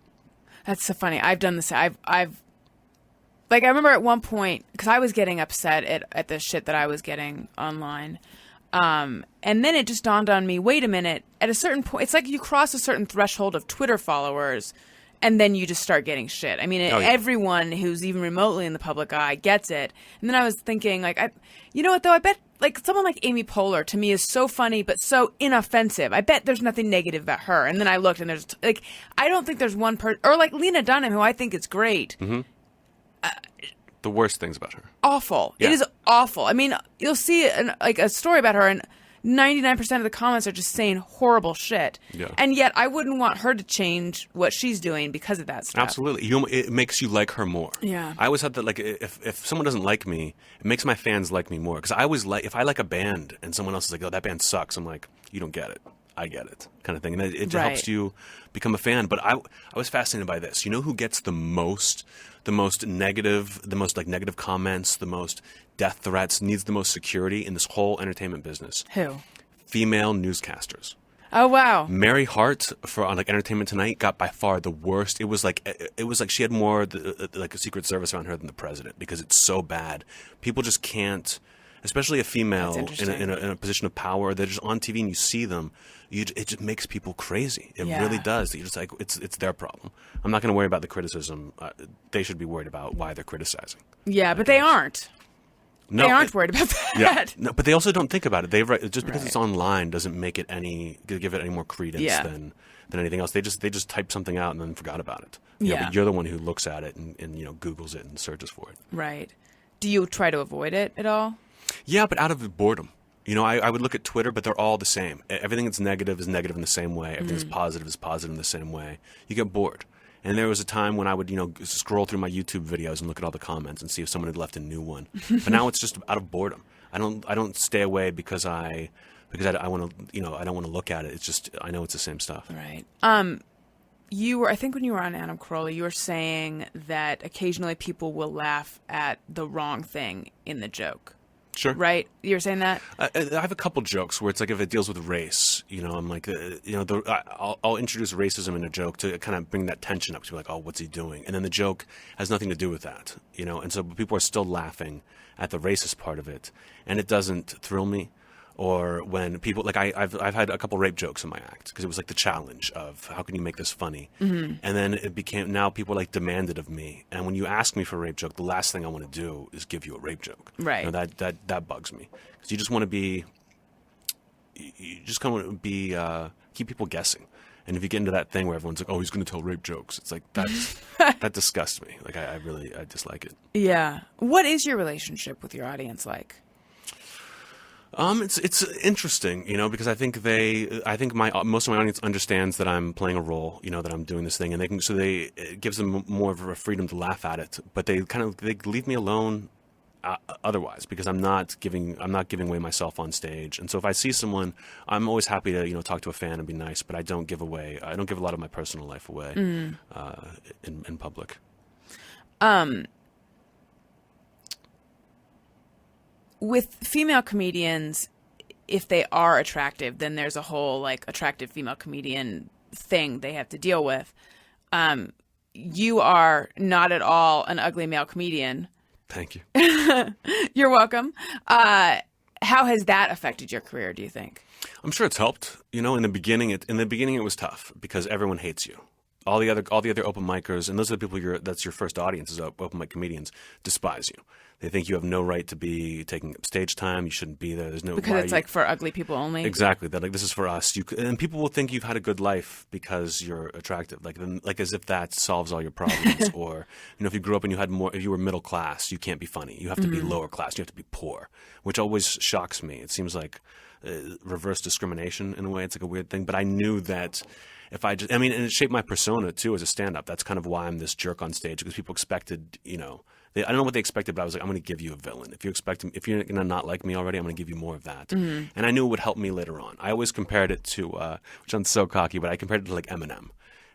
That's so funny. I've done this. I've like, I remember at one point, because I was getting upset at the shit that I was getting online. And then it just dawned on me, wait a minute, at a certain point, it's like you cross a certain threshold of Twitter followers and then you just start getting shit. I mean, everyone who's even remotely in the public eye gets it. And then I was thinking, like, you know what, though? I bet, like, someone like Amy Poehler, to me, is so funny but so inoffensive. I bet there's nothing negative about her. And then I looked, and there's, like, I don't think there's one person, or like Lena Dunham, who I think is great. Mm-hmm. The worst things about her. Awful. Yeah. It is awful. I mean, you'll see a story about her, and 99% of the comments are just saying horrible shit. Yeah. And yet I wouldn't want her to change what she's doing because of that stuff. Absolutely. It makes you like her more. Yeah. I always have that, like, if someone doesn't like me, it makes my fans like me more. Because I always if I like a band and someone else is like, oh, that band sucks, I'm like, you don't get it. I get it, kind of thing. And it just helps you become a fan. But I was fascinated by this. You know who gets the most negative, the most like negative comments, the most death threats, needs the most security in this whole entertainment business? Who? Female newscasters. Oh wow! Mary Hart on like Entertainment Tonight got by far the worst. It was like she had more like a Secret Service around her than the president, because it's so bad. People just can't, especially a female in a position of power. They're just on TV and you see them. It just makes people crazy. It really does. You're just like, it's their problem. I'm not going to worry about the criticism. They should be worried about why they're criticizing. Yeah, but they aren't. No, they aren't worried about that. Yeah, no, but they also don't think about it. Just because it's online doesn't make it give it any more credence than anything else. They just type something out and then forgot about it. But you're the one who looks at it and Googles it and searches for it. Right. Do you try to avoid it at all? Yeah, but out of boredom. I would look at Twitter, but they're all the same. Everything that's negative is negative in the same way. Everything that's positive is positive in the same way. You get bored. And there was a time when I would, scroll through my YouTube videos and look at all the comments and see if someone had left a new one. But now it's just out of boredom. I don't stay away because I want to, I don't want to look at it. It's just, I know it's the same stuff. Right. I think when you were on Adam Carolla, you were saying that occasionally people will laugh at the wrong thing in the joke. Sure. Right? You were saying that? I have a couple jokes where it's like if it deals with race, I'm like, I'll introduce racism in a joke to kind of bring that tension up to be like, oh, what's he doing? And then the joke has nothing to do with that, and so people are still laughing at the racist part of it, and it doesn't thrill me. Or when people, like I've had a couple rape jokes in my act because it was like the challenge of how can you make this funny? Mm-hmm. And then it became, now people like demand it of me. And when you ask me for a rape joke, the last thing I want to do is give you a rape joke. Right. That bugs me. Because you just want to be, keep people guessing. And if you get into that thing where everyone's like, oh, he's going to tell rape jokes, it's like, that disgusts me. Like I dislike it. Yeah. What is your relationship with your audience like? It's interesting, because I think most of my audience understands that I'm playing a role, that I'm doing this thing, and it gives them more of a freedom to laugh at it, but they leave me alone otherwise, because I'm not giving away myself on stage. And so if I see someone, I'm always happy to talk to a fan and be nice, but I don't give a lot of my personal life away in public. With female comedians, if they are attractive, then there's a whole like attractive female comedian thing they have to deal with. You are not at all an ugly male comedian. Thank you. You're welcome. How has that affected your career, do you think? I'm sure it's helped. In the beginning it was tough because everyone hates you. All the other open micers, and those are the people that's your first audience, is open mic comedians, despise you. They think you have no right to be taking up stage time. You shouldn't be there. There's no because it's like for ugly people only. Exactly. That like this is for us. And people will think you've had a good life because you're attractive. Like as if that solves all your problems. Or if you grew up and if you were middle class, you can't be funny. You have to be lower class. You have to be poor, which always shocks me. It seems like reverse discrimination in a way. It's like a weird thing. But I knew that. And it shaped my persona too as a stand-up. That's kind of why I'm this jerk on stage, because people expected, I don't know what they expected, but I was like, I'm going to give you a villain. If you're going to not like me already, I'm going to give you more of that. Mm-hmm. And I knew it would help me later on. I always compared it to, which sounds so cocky, but I compared it to like Eminem.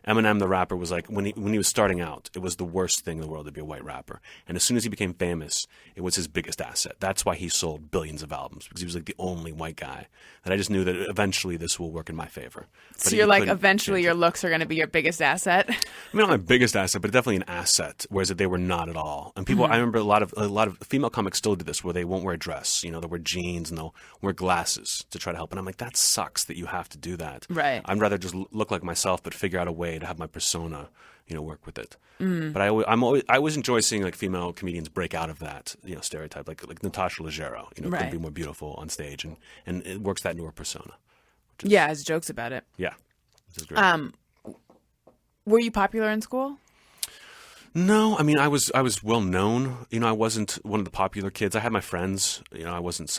Eminem, the rapper, was like, when he was starting out, it was the worst thing in the world to be a white rapper. And as soon as he became famous, it was his biggest asset. That's why he sold billions of albums, because he was like the only white guy. And I just knew that eventually this will work in my favor. So you're like, eventually your looks are going to be your biggest asset? I mean, not my biggest asset, but definitely an asset, whereas they were not at all. And people, I remember a lot of female comics still do this, where they won't wear a dress. You know, they'll wear jeans and they'll wear glasses to try to help. And I'm like, that sucks that you have to do that. Right. I'd rather just look like myself, but figure out a way to have my persona, work with it. But I always enjoy seeing like female comedians break out of that, stereotype, like Natasha Leggero, right. Could be more beautiful on stage, and it works that newer persona. Has jokes about it. Yeah, which is great. Were you popular in school? No, I mean, I was well known. I wasn't one of the popular kids. I had my friends. I wasn't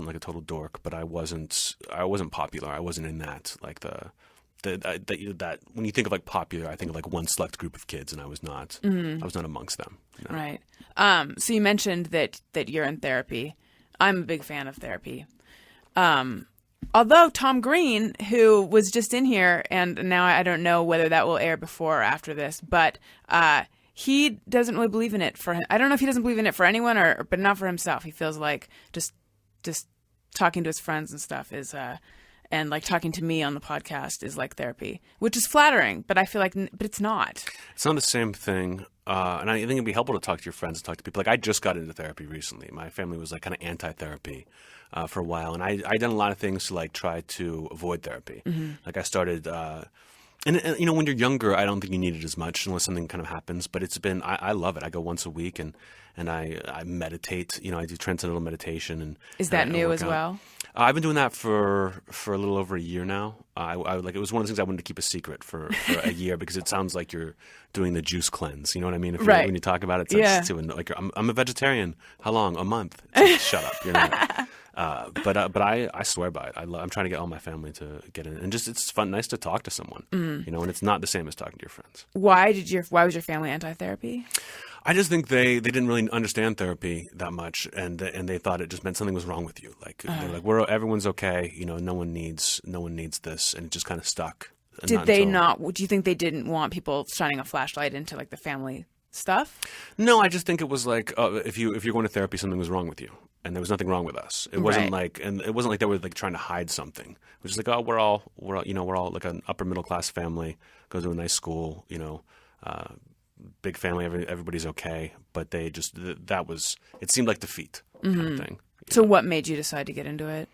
like a total dork, but I wasn't popular. I wasn't in that like that when you think of like popular, I think of like one select group of kids, and I was not. I was not amongst them. Right. So you mentioned that you're in therapy. I'm a big fan of therapy. Although Tom Green, who was just in here, and now I don't know whether that will air before or after this, but he doesn't really believe in it for him. I don't know if he doesn't believe in it for anyone, but not for himself. He feels like just talking to his friends and stuff is. And like talking to me on the podcast is like therapy, which is flattering, but I feel like, but it's not. It's not the same thing. And I think it'd be helpful to talk to your friends and talk to people. Like I just got into therapy recently. My family was like kind of anti-therapy for a while. And I done a lot of things to like try to avoid therapy. Like I started, and when you're younger, I don't think you need it as much unless something kind of happens. But it's been, I love it. I go once a week and I meditate. I do transcendental meditation. And is that new as well? I've been doing that for a little over a year now. I like it was one of the things I wanted to keep a secret for a year because it sounds like you're doing the juice cleanse. You know what I mean? Right. When you talk about it, it's like I'm a vegetarian. How long? A month. Like, shut up. You're not. But I swear by it. I'm trying to get all my family to get in, and just it's fun, nice to talk to someone. And it's not the same as talking to your friends. Why was your family anti-therapy? I just think they didn't really understand therapy that much, and they thought it just meant something was wrong with you. Like they're like, everyone's okay. No one needs this, and it just kind of stuck. Did they not? Do you think they didn't want people shining a flashlight into like the family stuff? No, I just think it was like if you're going to therapy, something was wrong with you, and there was nothing wrong with us. It wasn't like they were like trying to hide something. It was just like, we're all like an upper middle class family, go to a nice school, big family, everybody's okay, but they just it seemed like defeat kind of thing. So what made you decide to get into it?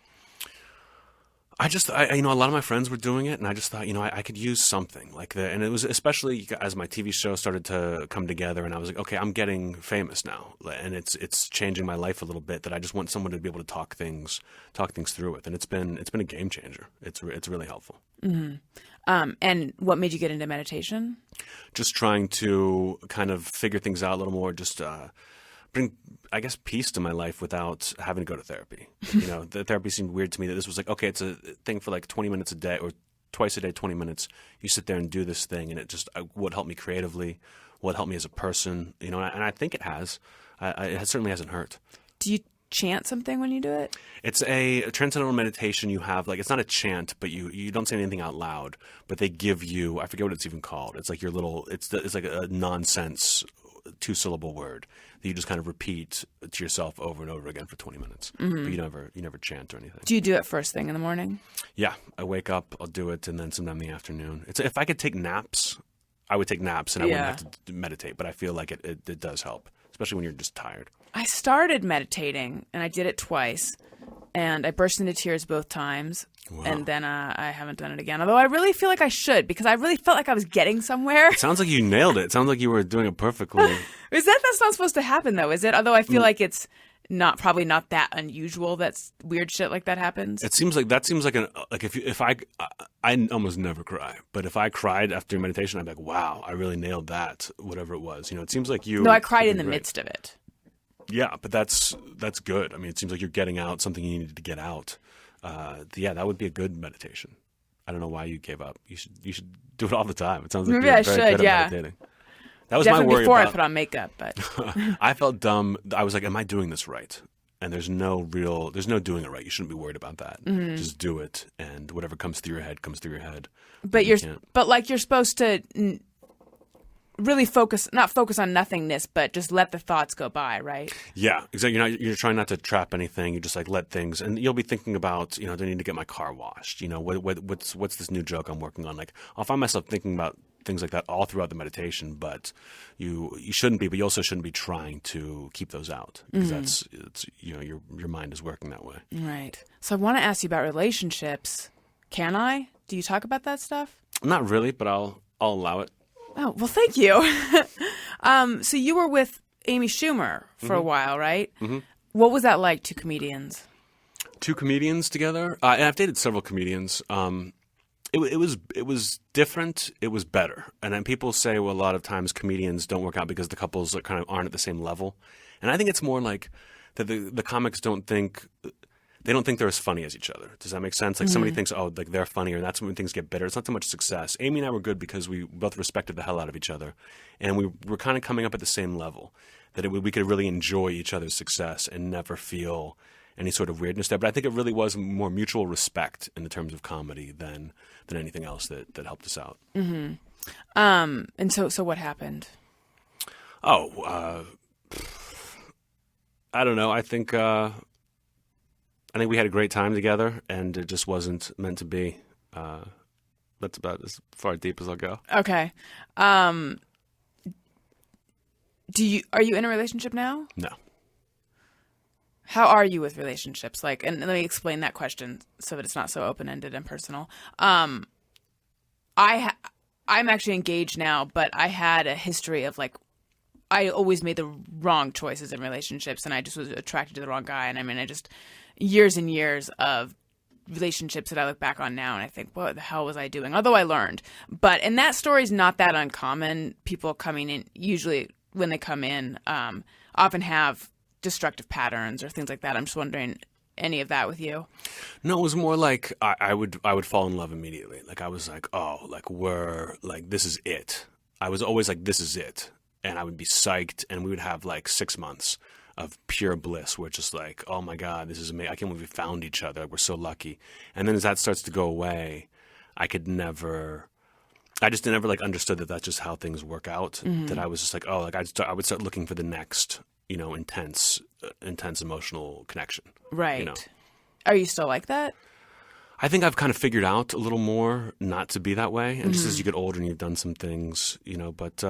I a lot of my friends were doing it, and I just thought, I could use something like that. And it was especially as my TV show started to come together, and I was like, okay, I'm getting famous now, and it's changing my life a little bit. That I just want someone to be able to talk things through with, and it's been a game changer. It's really helpful. And what made you get into meditation? Just trying to kind of figure things out a little more. Just bring, I guess, peace to my life without having to go to therapy. The therapy seemed weird to me that this was like, okay, it's a thing for like 20 minutes a day or twice a day, 20 minutes. You sit there and do this thing, and it just would help me creatively, would help me as a person, and I think it has. It certainly hasn't hurt. Do you chant something when you do it? It's a transcendental meditation. You have like, it's not a chant, but you don't say anything out loud, but they give you, I forget what it's even called. It's like your little, it's like a nonsense 2-syllable word that you just kind of repeat to yourself over and over again for 20 minutes. But you never chant or anything. Do you do it first thing in the morning? Yeah, I wake up, I'll do it, and then sometime in the afternoon. If I could take naps, I would take naps, and I wouldn't have to meditate. But I feel like it does help, especially when you're just tired. I started meditating, and I did it twice, and I burst into tears both times. Wow. And then I haven't done it again. Although I really feel like I should, because I really felt like I was getting somewhere. It sounds like you nailed it. It sounds like you were doing it perfectly. That's not supposed to happen, though, is it? Although I feel like it's probably not that unusual that weird shit like that happens. It seems like if I almost never cry, but if I cried after meditation, I'd be like, wow, I really nailed that, whatever it was. It seems like you. No, I cried in the midst of it. Yeah, but that's good. I mean, it seems like you're getting out something you needed to get out. That would be a good meditation. I don't know why you gave up. You should do it all the time. It sounds like maybe I should. Good at meditating. That was definitely my worry before about, I put on makeup, but I felt dumb. I was like, "Am I doing this right?" and there's no doing it right. You shouldn't be worried about that. Just do it, and whatever comes through your head comes through your head. But you're supposed to really not focus on nothingness, but just let the thoughts go by, right? Yeah, exactly. You're trying not to trap anything. You just like let things, and you'll be thinking about, do I need to get my car washed? What's this new joke I'm working on? Like, I'll find myself thinking about things like that all throughout the meditation, but you shouldn't be, but you also shouldn't be trying to keep those out, because your mind is working that way. Right. So I want to ask you about relationships. Can I? Do you talk about that stuff? Not really, but I'll allow it. Oh, well, thank you. So you were with Amy Schumer for a while, right? Mm-hmm. What was that like, two comedians? Two comedians together? And I've dated several comedians. It was different. It was better. And then people say, well, a lot of times comedians don't work out because the couples kind of aren't at the same level. And I think it's more like that the comics don't think they're as funny as each other. Does that make sense? Like somebody thinks, oh, like they're funnier, and that's when things get bitter. It's not so much success. Amy and I were good because we both respected the hell out of each other, and we were kind of coming up at the same level, that we could really enjoy each other's success and never feel any sort of weirdness there. But I think it really was more mutual respect in the terms of comedy than anything else that helped us out. Mm-hmm. And so what happened? Oh, I don't know. I think we had a great time together, and it just wasn't meant to be. That's about as far deep as I'll go. Okay. Are you in a relationship now? No. How are you with relationships? Like, and let me explain that question so that it's not so open-ended and personal. I'm actually engaged now, but I had a history of like, I always made the wrong choices in relationships, and I just was attracted to the wrong guy. And I mean, years and years of relationships that I look back on now, and I think, what the hell was I doing? Although I learned. And that story's not that uncommon. People coming in, usually when they come in, often have destructive patterns or things like that. I'm just wondering, any of that with you? No, it was more like I would fall in love immediately. Like I was like, oh, like this is it. I was always like, this is it. And I would be psyched, and we would have like 6 months of pure bliss. We're just like, oh my God, this is amazing. I can't believe we found each other. We're so lucky. And then as that starts to go away, I just never like understood that that's just how things work out. Mm-hmm. That I was just like, oh, like I would start looking for the next, intense emotional connection. Right. Are you still like that? I think I've kind of figured out a little more not to be that way. And just as you get older and you've done some things, but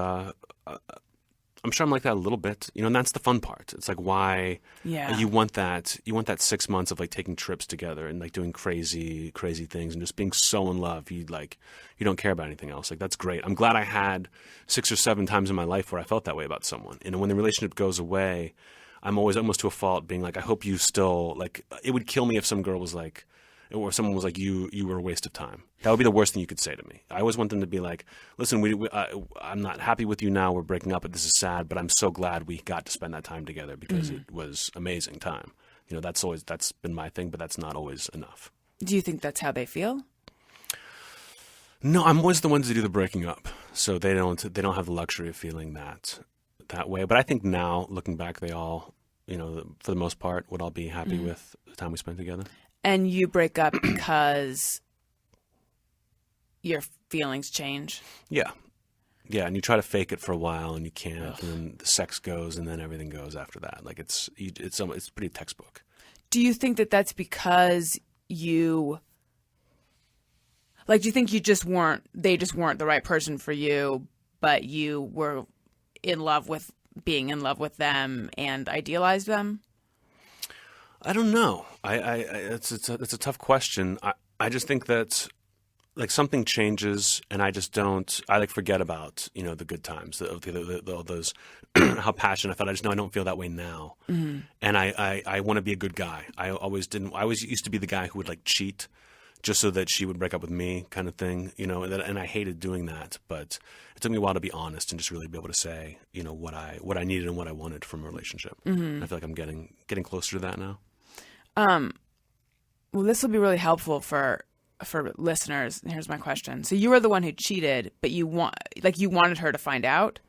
I'm sure I'm like that a little bit, and that's the fun part. It's like why you want that 6 months of like taking trips together and like doing crazy things and just being so in love. You don't care about anything else. Like that's great. I'm glad I had 6 or 7 times in my life where I felt that way about someone. And when the relationship goes away, I'm always almost to a fault being like, I hope you still like. It would kill me if some girl was like, or someone was like, you were a waste of time. That would be the worst thing you could say to me. I always want them to be like, listen, I'm not happy with you now. We're breaking up, but this is sad. But I'm so glad we got to spend that time together because it was amazing time. That's been my thing, but that's not always enough. Do you think that's how they feel? No, I'm always the one to do the breaking up. So they don't have the luxury of feeling that way. But I think now, looking back, they all, for the most part, would all be happy with the time we spent together. And you break up because your feelings change? Yeah. Yeah, and you try to fake it for a while, and you can't, and then the sex goes, and then everything goes after that. Like it's pretty textbook. Do you think that that's because do you think they just weren't the right person for you, but you were being in love with them and idealized them? I don't know. It's a tough question. I just think that like something changes, and I just don't. I like forget about the good times, all those how passionate I felt. I just know I don't feel that way now, and I want to be a good guy. I always didn't. I always used to be the guy who would like cheat just so that she would break up with me, kind of thing. And I hated doing that, but it took me a while to be honest and just really be able to say what I needed and what I wanted from a relationship. Mm-hmm. I feel like I'm getting closer to that now. Well, this will be really helpful for listeners. Here's my question. So you were the one who cheated, but you wanted her to find out?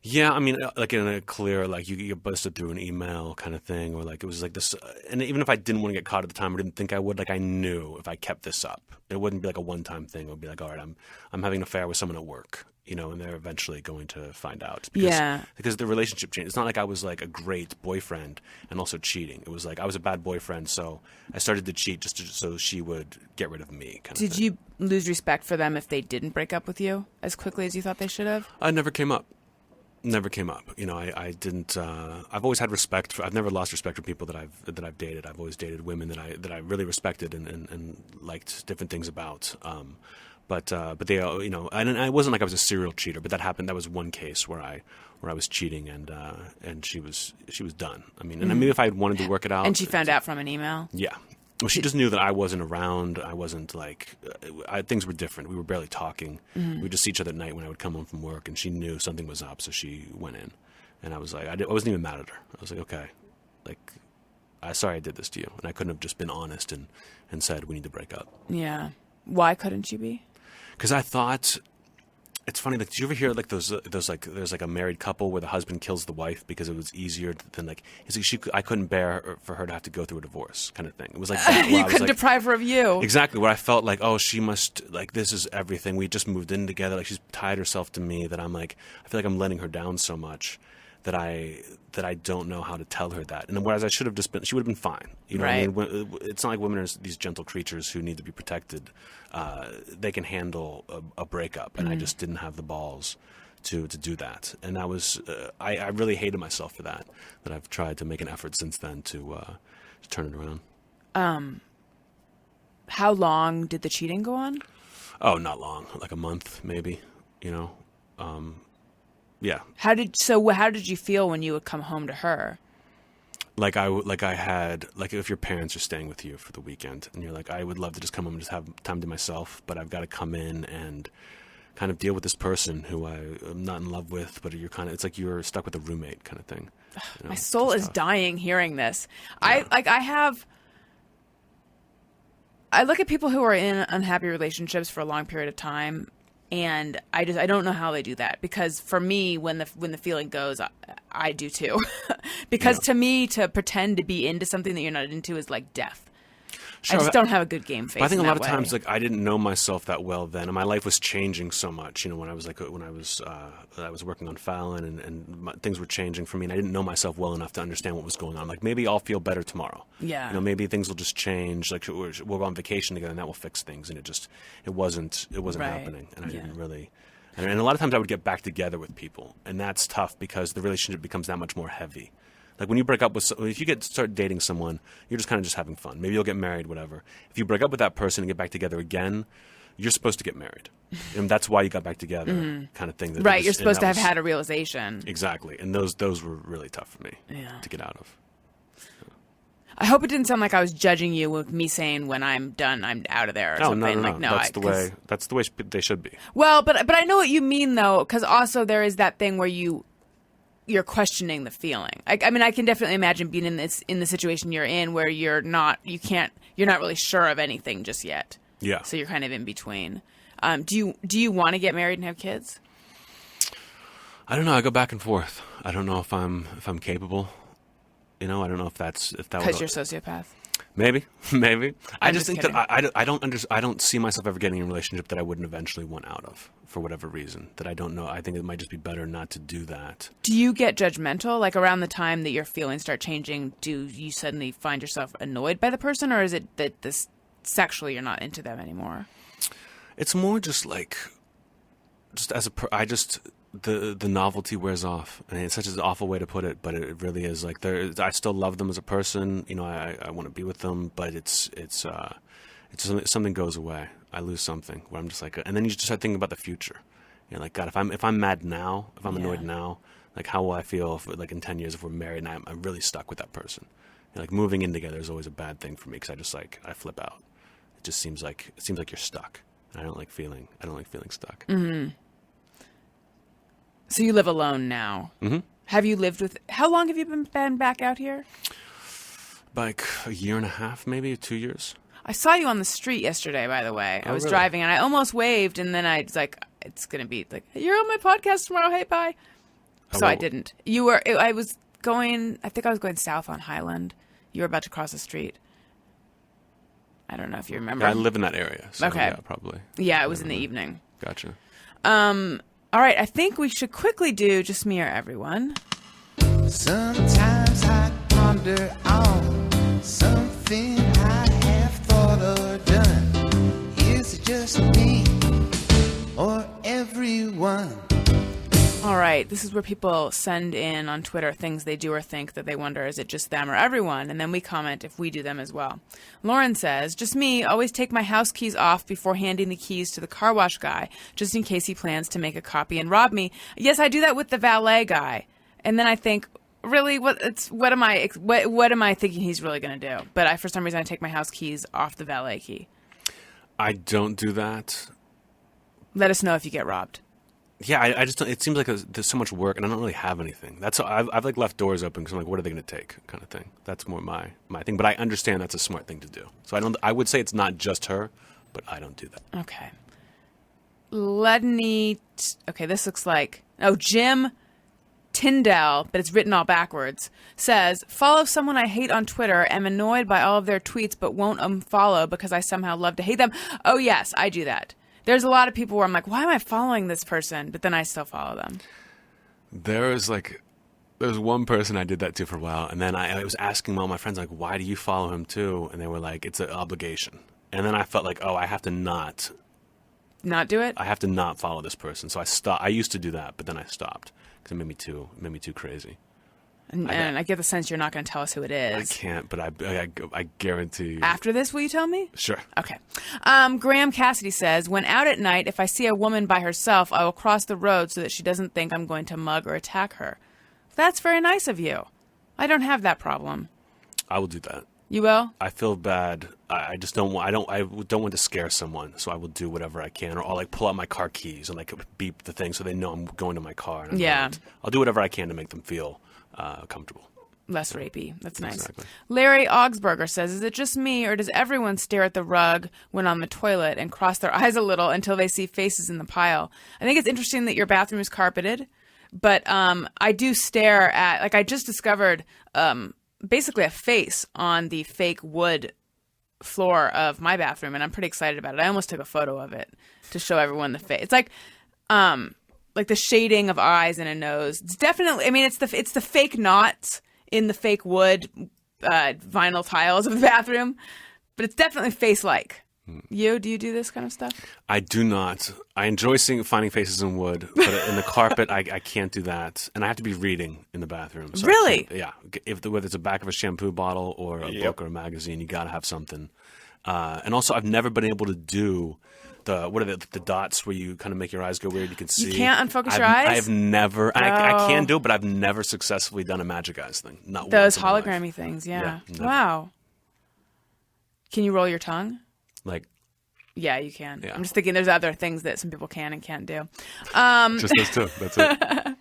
Yeah, I mean, like in a clear, like you get busted through an email kind of thing, or like it was like this. And even if I didn't want to get caught at the time, or didn't think I would, like I knew if I kept this up, it wouldn't be like a one-time thing. It would be like, all right, I'm having an affair with someone at work, and they're eventually going to find out. Because the relationship changed. It's not like I was like a great boyfriend and also cheating. It was like I was a bad boyfriend, so I started to cheat so she would get rid of me. Did you lose respect for them if they didn't break up with you as quickly as you thought they should have? I never came up. Never came up. I didn't. I've always had respect for. I've never lost respect for people that I've dated. I've always dated women that I really respected and liked different things about. But they, and I wasn't like I was a serial cheater. But that happened. That was one case where I was cheating and she was done. I mean, and maybe if I had wanted to work it out, and she found out from an email. Yeah. Well, she just knew that I wasn't around. I wasn't like, things were different. We were barely talking. We would just see each other at night when I would come home from work, and she knew something was up, so she went in. And I was like, I wasn't even mad at her. I was like, okay, like, sorry I did this to you. And I couldn't have just been honest and said, we need to break up. Yeah. Why couldn't you be? Because I thought, it's funny, like, did you ever hear like those like, there's like a married couple where the husband kills the wife because it was easier than like, it's like I couldn't bear for her to have to go through a divorce kind of thing. It was like that, you couldn't deprive her of you. Exactly, where I felt like, oh, she must, like, this is everything. We just moved in together. Like, she's tied herself to me that I'm like, I feel like I'm letting her down so much that I don't know how to tell her that. And whereas I should have just been, she would have been fine. Right. What I mean? It's not like women are these gentle creatures who need to be protected. They can handle a breakup, and I just didn't have the balls to do that. And that was, I really hated myself for that I've tried to make an effort since then to turn it around. How long did the cheating go on? Oh, not long, like a month maybe, yeah. How did you feel when you would come home to her? Like I had, like if your parents are staying with you for the weekend and you're like, I would love to just come home and just have time to myself, but I've got to come in and kind of deal with this person who I am not in love with, but it's like you're stuck with a roommate kind of thing. My soul is dying hearing this. Yeah. I look at people who are in unhappy relationships for a long period of time, and I don't know how they do that, because for me, when the feeling goes, I do too. Because to me, to pretend to be into something that you're not into is like death. Sure, I just don't have a good game face. I think a lot of way. times, like, I didn't know myself that well then, and my life was changing so much. When I was working on Fallon, and things were changing for me, and I didn't know myself well enough to understand what was going on. Like, maybe I'll feel better tomorrow. Yeah. Maybe things will just change. Like, we'll go on vacation together, and that will fix things. And it wasn't right. happening, and I didn't really. And a lot of times I would get back together with people, and that's tough because the relationship becomes that much more heavy. Like when you break up with if you start dating someone, you're just kind of just having fun. Maybe you'll get married, whatever. If you break up with that person and get back together again, you're supposed to get married. And that's why you got back together, kind of thing. Right, you're supposed to have had a realization. Exactly. And those were really tough for me to get out of. I hope it didn't sound like I was judging you with me saying when I'm done, I'm out of there or something. No. Like, no, that's the way they should be. Well, but I know what you mean though, because also there is that thing where you're questioning the feeling. I mean, I can definitely imagine being in the situation you're in where you're not really sure of anything just yet. Yeah. So you're kind of in between. Do you want to get married and have kids? I don't know. I go back and forth. I don't know if I'm capable. I don't know if that because you're a sociopath. Maybe. I just think kidding. that I don't see myself ever getting in a relationship that I wouldn't eventually want out of for whatever reason that I don't know. I think it might just be better not to do that. Do you get judgmental? Like around the time that your feelings start changing, do you suddenly find yourself annoyed by the person, or is it that sexually you're not into them anymore? It's more just like, the novelty wears off. I mean, it's such an awful way to put it, but it really is. Like, I still love them as a person. I want to be with them, but it's something goes away. I lose something where I'm just like, and then you just start thinking about the future. Like, God, if I'm mad now, if I'm annoyed now, like, how will I feel like in 10 years if we're married and I'm really stuck with that person? Like, moving in together is always a bad thing for me because I flip out. It just seems like you're stuck, and I don't like feeling stuck. Mm-hmm. So you live alone now. Mm-hmm. Have you lived with? How long have you been back out here? Like a year and a half, maybe 2 years. I saw you on the street yesterday, by the way. I was really? driving and I almost waved, and then I was like, it's going to be like, you're on my podcast tomorrow. Hey, bye. So I didn't. You were. I was going. I think I was going south on Highland. You were about to cross the street. I don't know if you remember. Yeah, I live in that area. So Okay. Yeah, probably. Yeah, it was in the evening. Gotcha. All right, I think we should quickly do Just Me or Everyone. Sometimes I ponder on something I have thought or done. Is it just me or everyone? All right, this is where people send in on Twitter things they do or think that they wonder, is it just them or everyone? And then we comment if we do them as well. Lauren says, just me, always take my house keys off before handing the keys to the car wash guy, just in case he plans to make a copy and rob me. Yes, I do that with the valet guy. And then I think, really, what am I thinking he's really going to do? But for some reason, I take my house keys off the valet key. I don't do that. Let us know if you get robbed. Yeah, I just don't, it seems like there's so much work, and I don't really have anything. That's I've like left doors open because I'm like, what are they going to take, kind of thing. That's more my thing. But I understand that's a smart thing to do. So I would say it's not just her, but I don't do that. Okay. Okay, this looks like Jim Tyndall, but it's written all backwards, says, follow someone I hate on Twitter, am annoyed by all of their tweets, but won't unfollow because I somehow love to hate them. Oh, yes, I do that. There's a lot of people where I'm like, why am I following this person? But then I still follow them. There's one person I did that to for a while, and then I was asking all my friends, like, why do you follow him too? And they were like, it's an obligation. And then I felt like, I have to not do it? I have to not follow this person. So I stopped. I used to do that, but then I stopped because it made me too crazy. And I get the sense you're not going to tell us who it is. I can't, but I guarantee you. After this, will you tell me? Sure. Okay. Graham Cassidy says, when out at night, if I see a woman by herself, I will cross the road so that she doesn't think I'm going to mug or attack her. That's very nice of you. I don't have that problem. I will do that. You will? I feel bad. I just don't want. I don't want to scare someone, so I will do whatever I can, or I'll like pull out my car keys and like beep the thing so they know I'm going to my car. And I'll do whatever I can to make them feel comfortable. Less rapey. That's nice. Exactly. Larry Augsburger says, is it just me or does everyone stare at the rug when on the toilet and cross their eyes a little until they see faces in the pile? I think it's interesting that your bathroom is carpeted, but I do stare at, like I just discovered basically a face on the fake wood floor of my bathroom, and I'm pretty excited about it. I almost took a photo of it to show everyone the face. It's like the shading of eyes and a nose. It's definitely, I mean, it's the fake knots in the fake wood vinyl tiles of the bathroom, but it's definitely face-like. Do you do this kind of stuff? I do not. I enjoy finding faces in wood, but in the carpet, I can't do that. And I have to be reading in the bathroom. So really? Yeah. Whether it's the back of a shampoo bottle or a book or a magazine, you got to have something. And also, I've never been able to do the dots where you kind of make your eyes go weird. You can see. You can't unfocus your eyes? I've never. I can do it, but I've never successfully done a magic eyes thing. Not those once in my hologrammy life. things. Yeah. Never. Wow. Can you roll your tongue? Yeah, you can. Yeah. I'm just thinking there's other things that some people can and can't do. Just those two. That's it.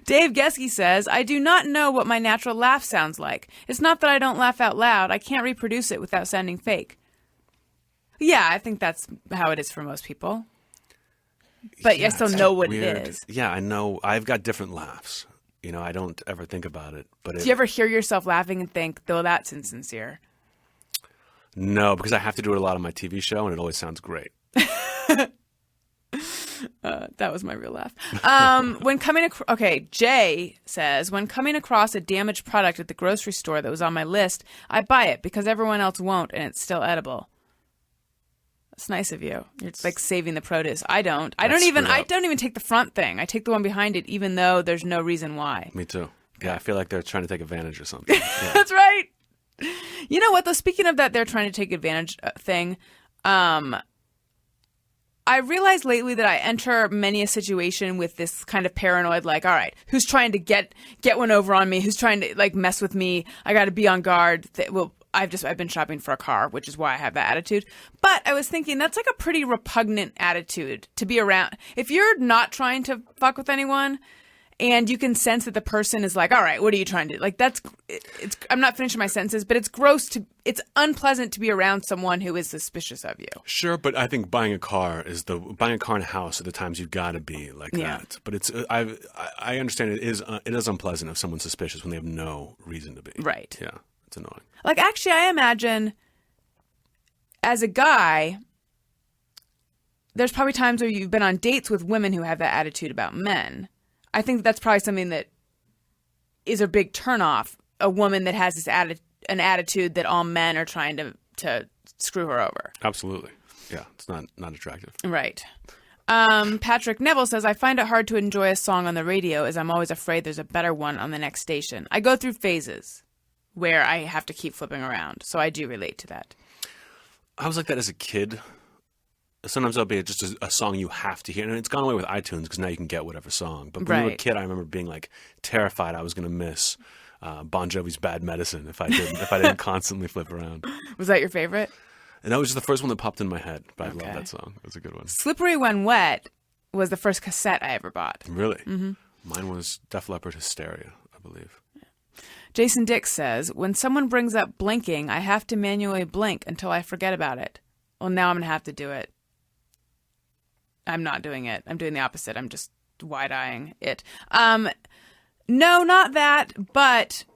Dave Geske says, I do not know what my natural laugh sounds like. It's not that I don't laugh out loud. I can't reproduce it without sounding fake. Yeah, I think that's how it is for most people. But I still know what weird. It is. Yeah, I know. I've got different laughs. I don't ever think about it. But do you ever hear yourself laughing and think, though that's insincere? No, because I have to do it a lot on my TV show, and it always sounds great. That was my real laugh. Jay says, when coming across a damaged product at the grocery store that was on my list, I buy it because everyone else won't, and it's still edible. That's nice of you. You're like saving the produce. I don't. I don't even take the front thing. I take the one behind it, even though there's no reason why. Me too. Yeah, I feel like they're trying to take advantage or something. Yeah. That's right. You know what, though? Speaking of that, they're trying to take advantage thing. I realized lately that I enter many a situation with this kind of paranoid, like, all right, who's trying to get one over on me? Who's trying to like mess with me? I got to be on guard. I've been shopping for a car, which is why I have that attitude. But I was thinking that's like a pretty repugnant attitude to be around. If you're not trying to fuck with anyone and you can sense that the person is like, all right, what are you trying to do? Like I'm not finishing my sentences, but it's it's unpleasant to be around someone who is suspicious of you. Sure, but I think buying a car and a house are the times you've got to be like that. But it's I understand it is unpleasant if someone's suspicious when they have no reason to be. Right. Yeah, it's annoying. Like, actually, I imagine as a guy, there's probably times where you've been on dates with women who have that attitude about men. I think that's probably something that is a big turnoff. A woman that has an attitude that all men are trying to screw her over. Absolutely. Yeah, it's not attractive. Right. Patrick Neville says, I find it hard to enjoy a song on the radio as I'm always afraid there's a better one on the next station. I go through phases where I have to keep flipping around. So I do relate to that. I was like that as a kid. Sometimes it'll be just a song you have to hear. And it's gone away with iTunes because now you can get whatever song. But when you were a kid, I remember being like terrified I was going to miss Bon Jovi's Bad Medicine if I didn't constantly flip around. Was that your favorite? And that was just the first one that popped in my head. But I love that song. It was a good one. Slippery When Wet was the first cassette I ever bought. Really? Mm-hmm. Mine was Def Leppard Hysteria, I believe. Jason Dix says, when someone brings up blinking, I have to manually blink until I forget about it. Well, now I'm going to have to do it. I'm not doing it. I'm doing the opposite. I'm just wide-eyeing it. No, not that, but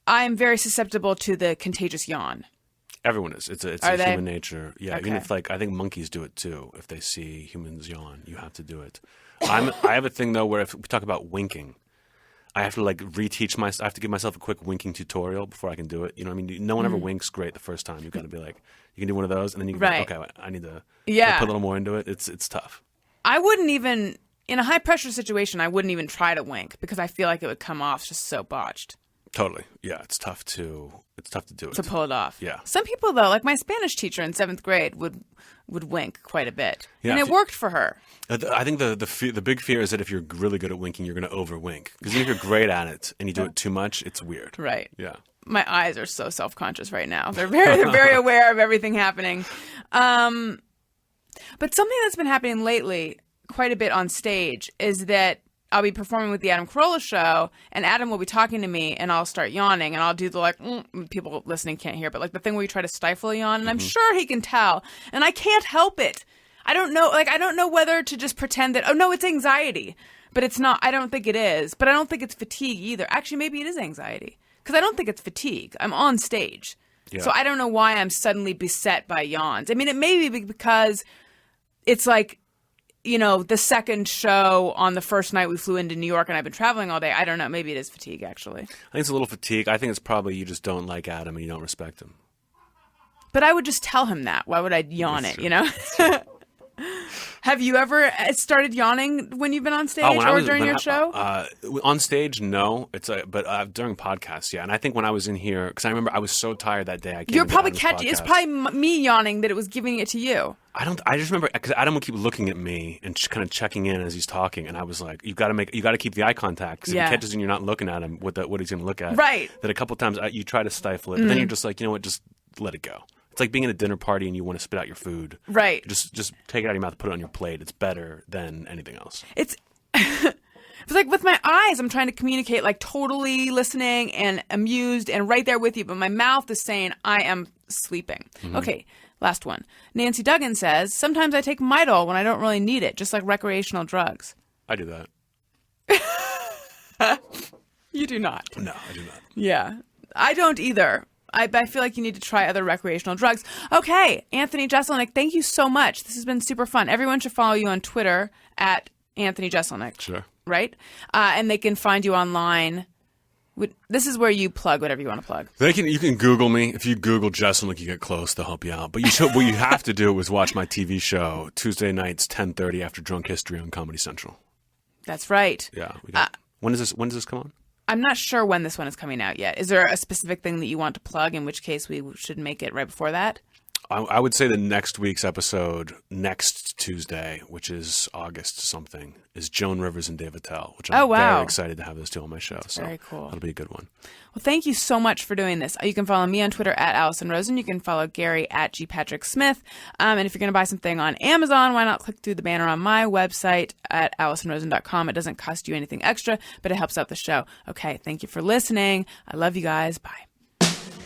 I'm very susceptible to the contagious yawn. Everyone is. It's human nature. Yeah, okay. Even if I think monkeys do it too. If they see humans yawn, you have to do it. I have a thing though where if we talk about winking, I have to reteach myself. I have to give myself a quick winking tutorial before I can do it. You know what I mean? No one ever winks great the first time. You've got to be like, you can do one of those, and then you can be like, okay, I need to put a little more into it. It's tough. I wouldn't even, in a high pressure situation, I wouldn't even try to wink because I feel like it would come off just so botched. Totally. Yeah, it's tough to do it. To pull it off. Yeah. Some people though, like my Spanish teacher in 7th grade would wink quite a bit. Yeah, and it worked for her. I think the big fear is that if you're really good at winking, you're going to over wink. Because if you're great at it and you do it too much, it's weird. Right. Yeah. My eyes are so self-conscious right now. They're very aware of everything happening. But something that's been happening lately quite a bit on stage is that I'll be performing with the Adam Carolla show, and Adam will be talking to me, and I'll start yawning, and I'll do the people listening can't hear, but the thing where you try to stifle a yawn, and I'm sure he can tell, and I can't help it. I don't know whether to just pretend that, oh no, it's anxiety, but it's not. I don't think it is, but I don't think it's fatigue either. Actually, maybe it is anxiety, because I don't think it's fatigue. I'm on stage, so I don't know why I'm suddenly beset by yawns. I mean, it may be because it's like, the second show on the first night we flew into New York and I've been traveling all day. I don't know. Maybe it is fatigue, actually. I think it's a little fatigue. I think it's probably you just don't like Adam and you don't respect him. But I would just tell him that. Why would I yawn Have you ever started yawning when you've been on stage or during your show? On stage, no. But during podcasts, yeah. And I think when I was in here, because I remember I was so tired that day. You're probably it's probably me yawning that it was giving it to you. I just remember because Adam would keep looking at me and kind of checking in as he's talking, and I was like, you got to keep the eye contact because if he catches and you're not looking at him, what he's going to look at. Right. That a couple of times you try to stifle it, but then you're just like, you know what, just let it go. It's like being at a dinner party and you want to spit out your food. Right. Just take it out of your mouth and put it on your plate. It's better than anything else. It's like with my eyes, I'm trying to communicate totally listening and amused and right there with you, but my mouth is saying I am sleeping. Mm-hmm. Okay, last one. Nancy Duggan says, sometimes I take Midol when I don't really need it, just like recreational drugs. I do that. You do not. No, I do not. Yeah. I don't either. I feel like you need to try other recreational drugs. Okay, Anthony Jeselnik, thank you so much. This has been super fun. Everyone should follow you on Twitter at Anthony Jeselnik. Sure. Right? And they can find you online. This is where you plug whatever you want to plug. You can Google me. If you Google Jeselnik, you get close. They'll help you out. But what you have to do is watch my TV show Tuesday nights, 10:30 after Drunk History on Comedy Central. That's right. Yeah. When does this come on? I'm not sure when this one is coming out yet. Is there a specific thing that you want to plug, in which case we should make it right before that? I would say the next week's episode, next Tuesday, which is August something, is Joan Rivers and Dave Attell, which I'm very excited to have those two on my show. That's so very cool. That'll be a good one. Well, thank you so much for doing this. You can follow me on Twitter at Alison Rosen. You can follow Gary at GPatrickSmith. And if you're going to buy something on Amazon, why not click through the banner on my website at AlisonRosen.com. It doesn't cost you anything extra, but it helps out the show. Okay, thank you for listening. I love you guys. Bye.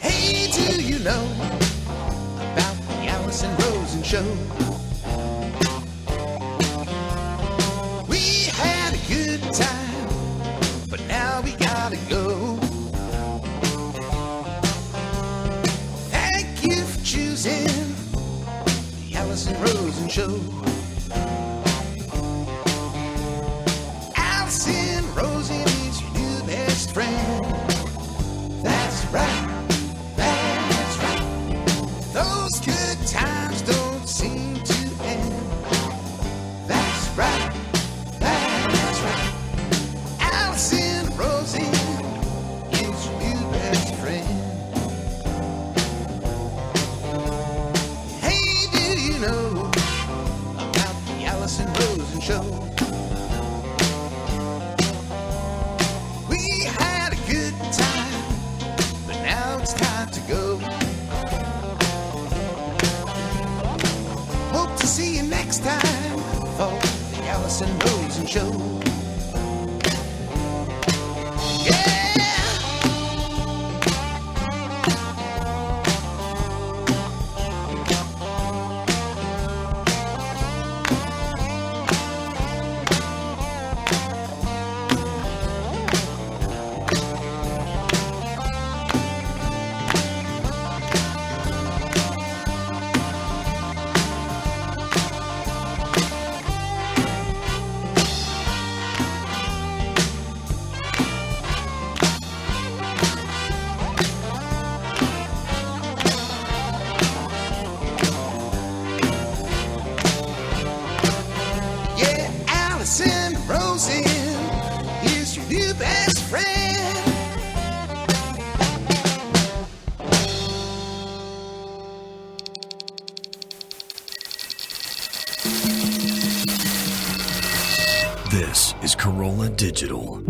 Hey, do you know about the Alison Rosen Show? We had a good time, but now we gotta go. Thank you for choosing the Alison Rosen Show. Alison Rosen is your new best friend. That's right. That's right. Those good times don't seem to end. That's right. That's right. Alison Rosen is your new best friend. Hey, do you know about the Alison Rosen Show? We had a good time, but now it's time to go. Hope to see you next time for the Alison Rosen Show. Yeah! Yeah, Alison Rosen is your new best friend. This is Corolla Digital.